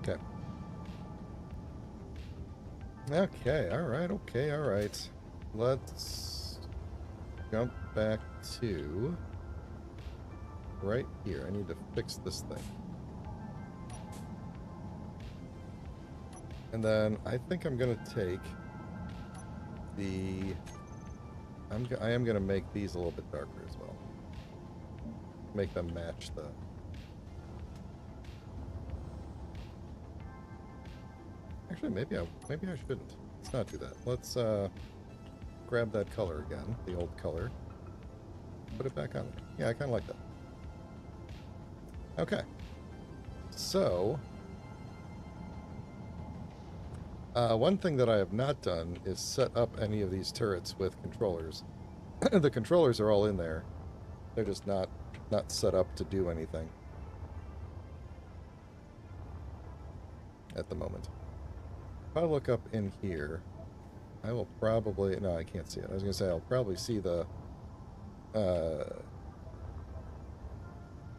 Okay. Okay, alright, okay, alright. Let's jump back to right here. I need to fix this thing. And then I think I'm going to take the... I am going to make these a little bit darker as well. Make them match the... Actually, maybe I shouldn't. Let's not do that. Let's grab that color again, the old color. Put it back on. Yeah, I kind of like that. Okay. So... one thing that I have not done is set up any of these turrets with controllers. The controllers are all in there. They're just not set up to do anything at the moment. If I look up in here, I will probably... No, I can't see it. I was going to say I'll probably see the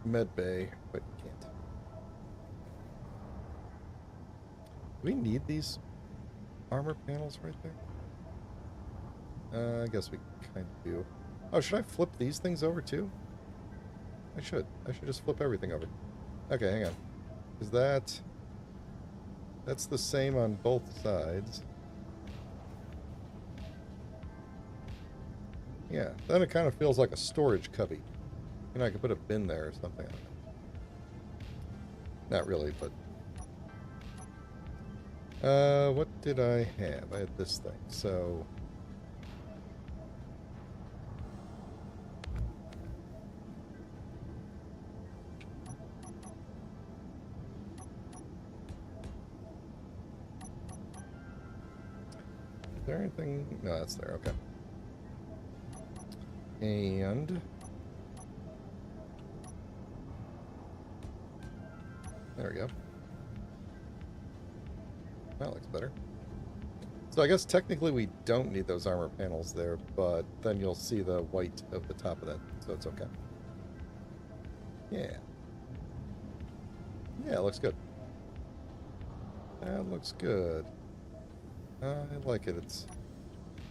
med bay, but you can't. Do we need these armor panels right there? I guess we kind of do. Oh, should I flip these things over too? I should. I should just flip everything over. Okay, hang on. Is that's the same on both sides. Yeah, then it kind of feels like a storage cubby. You know, I could put a bin there or something. I don't know. Not really, but... what did I have? I had this thing, so... Is there anything? No, that's there, okay. And... There we go. That looks better. So I guess technically we don't need those armor panels there, but then you'll see the white of the top of that, so it's okay. Yeah. Yeah, it looks good. That looks good. I like it. It's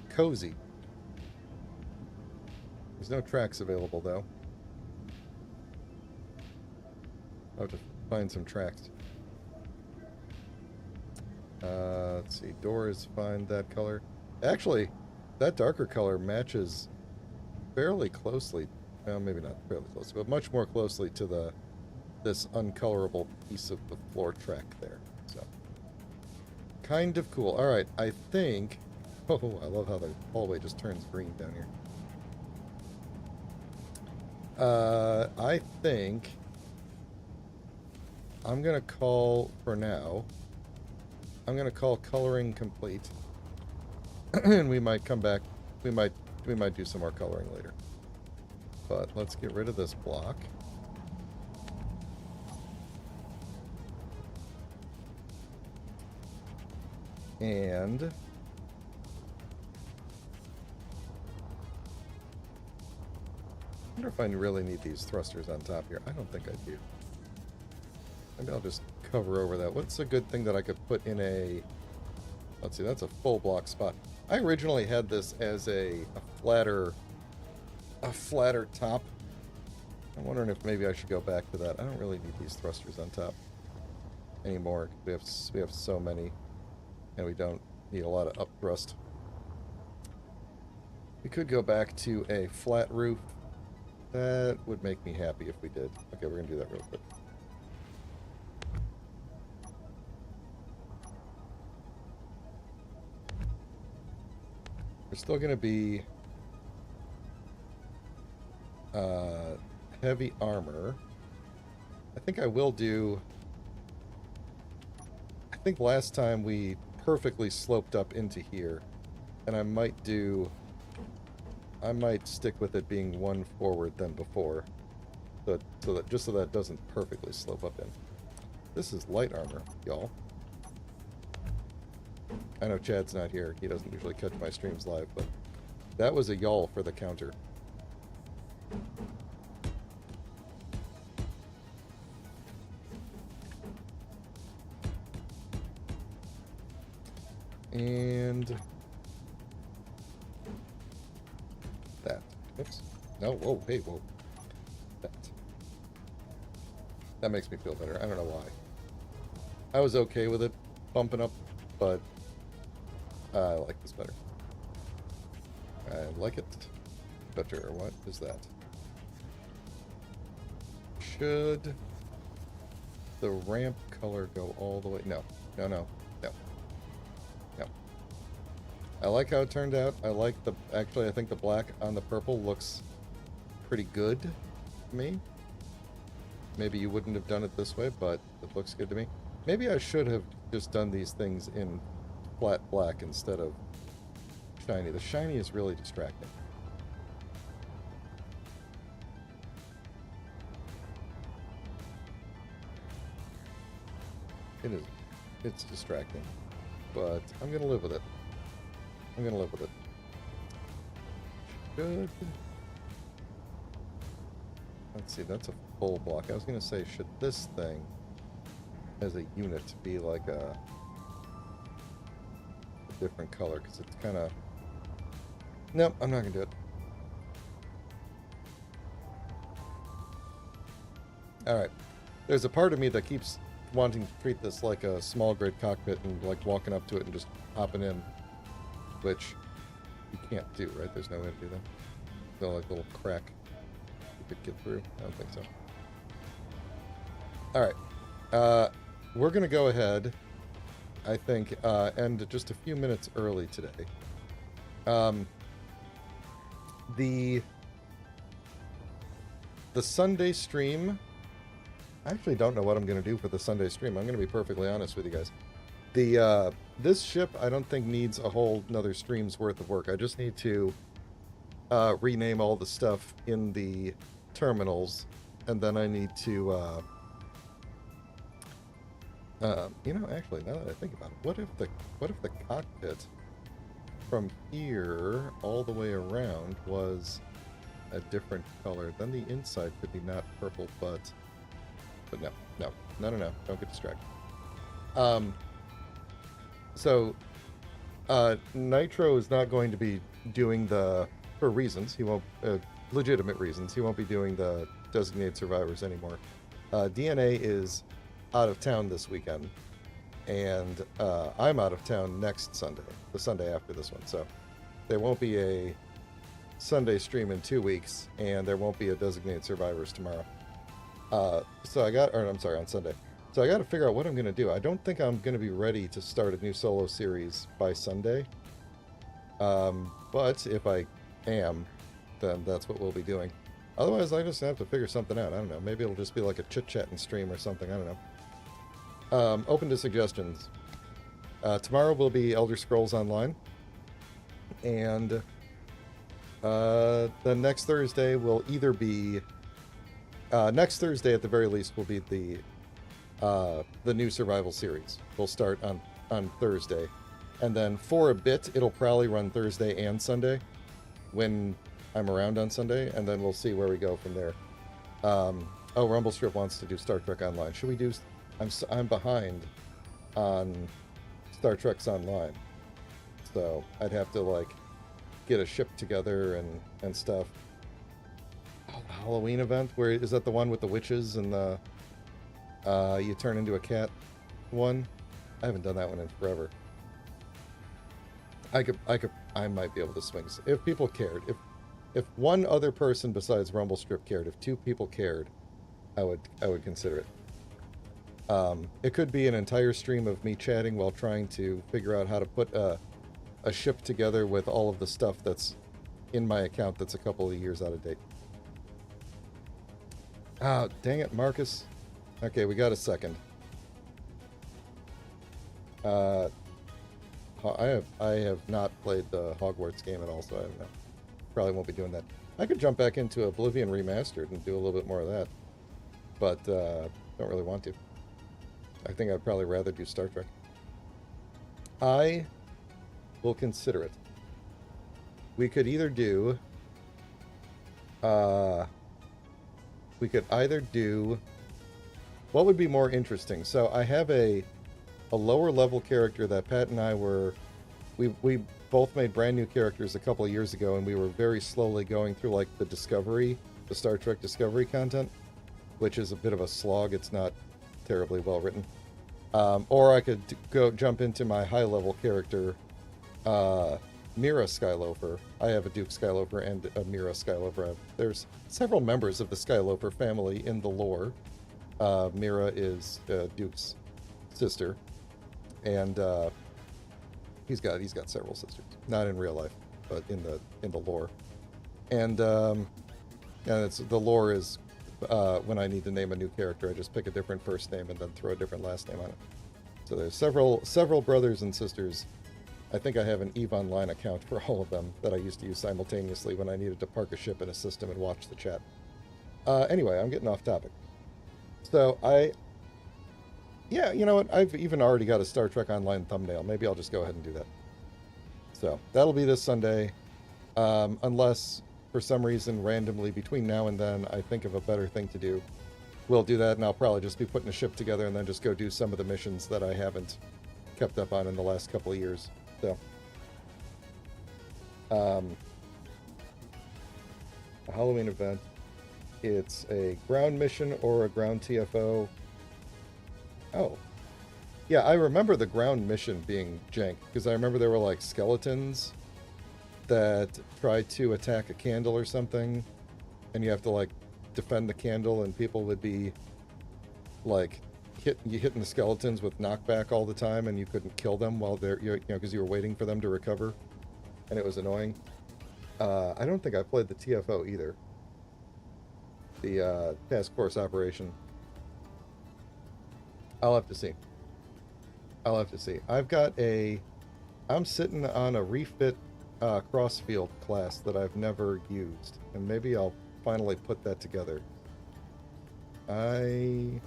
cozy. There's no tracks available, though. I'll have to find some tracks. Let's see. Door is fine, that color. Actually, that darker color matches fairly closely. Well, maybe not fairly closely, but much more closely to this uncolorable piece of the floor track there. So, kind of cool. All right, I think... Oh, I love how the hallway just turns green down here. I think I'm going to call, for now, I'm going to call coloring complete. And we might come back. We might do some more coloring later. But let's get rid of this block. And I wonder if I really need these thrusters on top here. I don't think I do. Maybe I'll just cover over that. What's a good thing that I could put in a... Let's see, that's a full block spot. I originally had this as a flatter top. I'm wondering if maybe I should go back to that. I don't really need these thrusters on top anymore. We have so many, and we don't need a lot of up thrust. We could go back to a flat roof. That would make me happy if we did. Okay, we're gonna do that real quick. We're still going to be heavy armor. I think I will do... I think last time we perfectly sloped up into here, and I might stick with it being one forward than before, so that just so that doesn't perfectly slope up in. This is light armor, y'all. I know Chad's not here. He doesn't usually catch my streams live, but that was a y'all for the counter. And that. Oops. No, whoa, hey, whoa. That makes me feel better. I don't know why. I was okay with it bumping up, but I like this better. I like it better. What is that? Should the ramp color go all the way? No. No, no, no. No. I like how it turned out. I like the... Actually, I think the black on the purple looks pretty good to me. Maybe you wouldn't have done it this way, but it looks good to me. Maybe I should have just done these things in flat black instead of shiny. The shiny is really distracting. It is. It's distracting. But I'm going to live with it. I'm going to live with it. Good. Let's see, that's a full block. I was going to say, should this thing as a unit be like a different color? Because it's kind of... Nope, I'm not going to do it. Alright. There's a part of me that keeps wanting to treat this like a small grid cockpit and like walking up to it and just hopping in. Which you can't do, right? There's no way to do that. No, like little crack you could get through. I don't think so. Alright. We're going to go ahead, I think, end just a few minutes early today. The Sunday stream, I actually don't know what I'm going to do for the Sunday stream. I'm going to be perfectly honest with you guys. This ship, I don't think needs a whole another stream's worth of work. I just need to rename all the stuff in the terminals, and then I need to... you know, actually, now that I think about it, what if the cockpit from here all the way around was a different color? Then the inside could be not purple, but no, don't get distracted. So Nitro is not going to be doing for reasons, he won't, legitimate reasons, he won't be doing the designated survivors anymore. DNA is out of town this weekend, and I'm out of town next Sunday, the Sunday after this one, so there won't be a Sunday stream in 2 weeks, and there won't be a designated survivors tomorrow. On Sunday. So I got to figure out what I'm going to do. I don't think I'm going to be ready to start a new solo series by Sunday, but if I am, then that's what we'll be doing. Otherwise, I just have to figure something out. I don't know. Maybe it'll just be like a chit-chat and stream or something. I don't know. Open to suggestions. Tomorrow will be Elder Scrolls Online. And the next Thursday will either be next Thursday at the very least will be the new survival series. We'll start on Thursday, and then for a bit it'll probably run Thursday and Sunday when I'm around on Sunday, and then we'll see where we go from there. Oh, Rumble Strip wants to do Star Trek Online. Should we do? I'm behind on Star Trek's Online, so I'd have to like get a ship together and stuff. Oh, the Halloween event, where is that the one with the witches and the you turn into a cat one? I haven't done that one in forever. I might be able to swing if people cared. If one other person besides Rumble Strip cared, if two people cared, I would consider it. It could be an entire stream of me chatting while trying to figure out how to put a ship together with all of the stuff that's in my account that's a couple of years out of date. Ah, dang it, Marcus. Okay, we got a second. I have not played the Hogwarts game at all, so I don't know. Probably won't be doing that. I could jump back into Oblivion Remastered and do a little bit more of that, but don't really want to. I think I'd probably rather do Star Trek. I will consider it. We could either do... we could either do... What would be more interesting? So I have a lower level character that Pat and I were... We both made brand new characters a couple of years ago, and we were very slowly going through like the Star Trek Discovery content, which is a bit of a slog. It's not terribly well written. Or I could jump into my high level character, Mira Skyloper. I have a Duke Skyloper and a Mira Skyloper. There's several members of the Skyloper family in the lore. Mira is Duke's sister, and he's got several sisters. Not in real life, but in the lore. And it's the lore is when I need to name a new character, I just pick a different first name and then throw a different last name on it. So there's several brothers and sisters. I think I have an EVE Online account for all of them that I used to use simultaneously when I needed to park a ship in a system and watch the chat. Anyway, I'm getting off topic. So yeah, you know what? I've even already got a Star Trek Online thumbnail. Maybe I'll just go ahead and do that. So that'll be this Sunday. Unless, for some reason, randomly between now and then, I think of a better thing to do, we'll do that, and I'll probably just be putting a ship together and then just go do some of the missions that I haven't kept up on in the last couple of years. So, a Halloween event. It's a ground mission or a ground TFO. Oh. Yeah, I remember the ground mission being jank, because I remember there were like skeletons that tried to attack a candle or something, and you have to like defend the candle, and people would be like hitting the skeletons with knockback all the time, and you couldn't kill them while they're because you were waiting for them to recover, and it was annoying. I don't think I played the TFO either. The task force operation. I'll have to see. I'm sitting on a refit crossfield class that I've never used, and maybe I'll finally put that together. I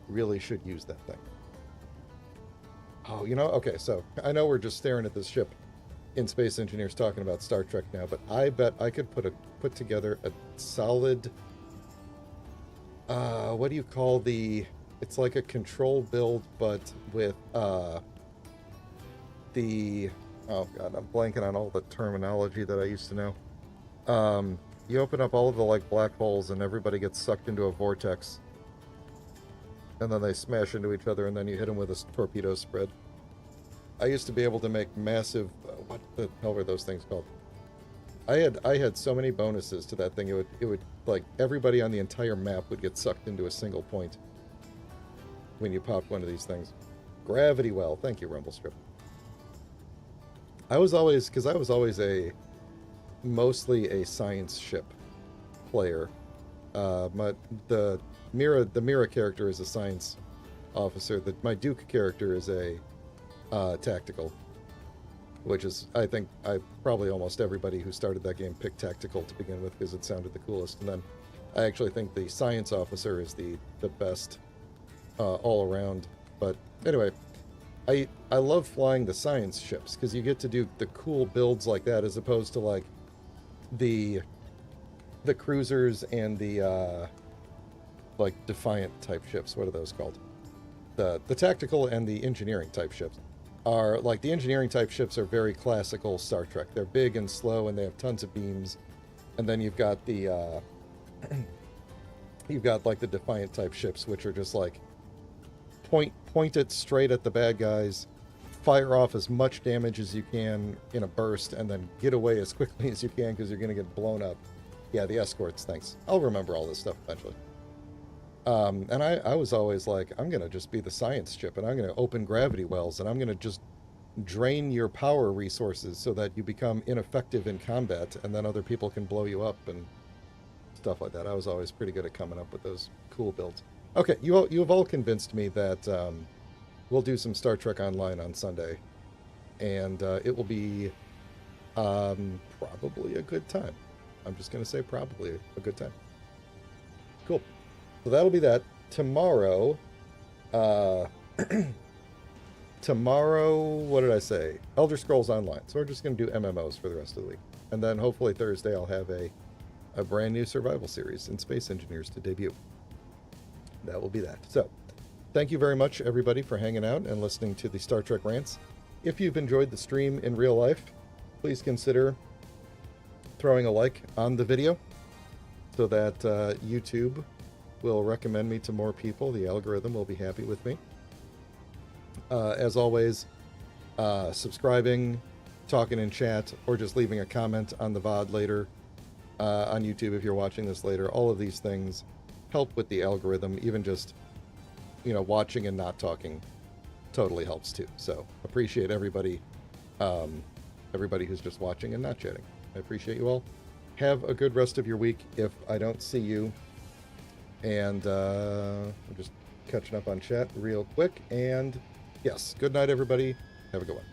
really should use that thing. Oh, okay, so I know we're just staring at this ship in Space Engineers talking about Star Trek now, but I bet I could put together a solid what do you call it's like a control build, but with oh god, I'm blanking on all the terminology that I used to know. You open up all of the like black holes and everybody gets sucked into a vortex, and then they smash into each other, and then you hit them with a torpedo spread. I used to be able to make massive what the hell were those things called? I had so many bonuses to that thing. It would like everybody on the entire map would get sucked into a single point when you popped one of these things. Gravity well. Thank you, Rumble Strip. I was always mostly a science ship player. The Mira character is a science officer. My Duke character is a tactical. which is, I think, probably almost everybody who started that game picked tactical to begin with because it sounded the coolest. And then I actually think the science officer is the best all around. But anyway, I love flying the science ships because you get to do the cool builds like that as opposed to like the cruisers and the like Defiant type ships. What are those called? The tactical and the engineering type ships are like, the engineering type ships are very classical Star Trek. They're big and slow and they have tons of beams. And then you've got the you've got like the Defiant type ships, which are just like point it straight at the bad guys, fire off as much damage as you can in a burst, and then get away as quickly as you can because you're going to get blown up. Yeah, the escorts, thanks. I'll remember all this stuff eventually. And I was always like, I'm going to just be the science ship, and I'm going to open gravity wells, and I'm going to just drain your power resources so that you become ineffective in combat, and then other people can blow you up and stuff like that. I was always pretty good at coming up with those cool builds. Okay, you have all convinced me that we'll do some Star Trek Online on Sunday, and it will be probably a good time. I'm just going to say probably a good time. Cool. So that'll be that. Tomorrow, tomorrow, what did I say? Elder Scrolls Online. So we're just going to do MMOs for the rest of the week. And then hopefully Thursday I'll have a brand new survival series in Space Engineers to debut. That will be that. So, thank you very much, everybody, for hanging out and listening to the Star Trek rants. If you've enjoyed the stream in real life, please consider throwing a like on the video so that YouTube will recommend me to more people. The algorithm will be happy with me. As always, subscribing, talking in chat, or just leaving a comment on the VOD later on YouTube if you're watching this later. All of these things help with the algorithm. Even just, watching and not talking totally helps too. So appreciate everybody who's just watching and not chatting. I appreciate you all. Have a good rest of your week if I don't see you. And I'm just catching up on chat real quick. And yes, good night, everybody. Have a good one.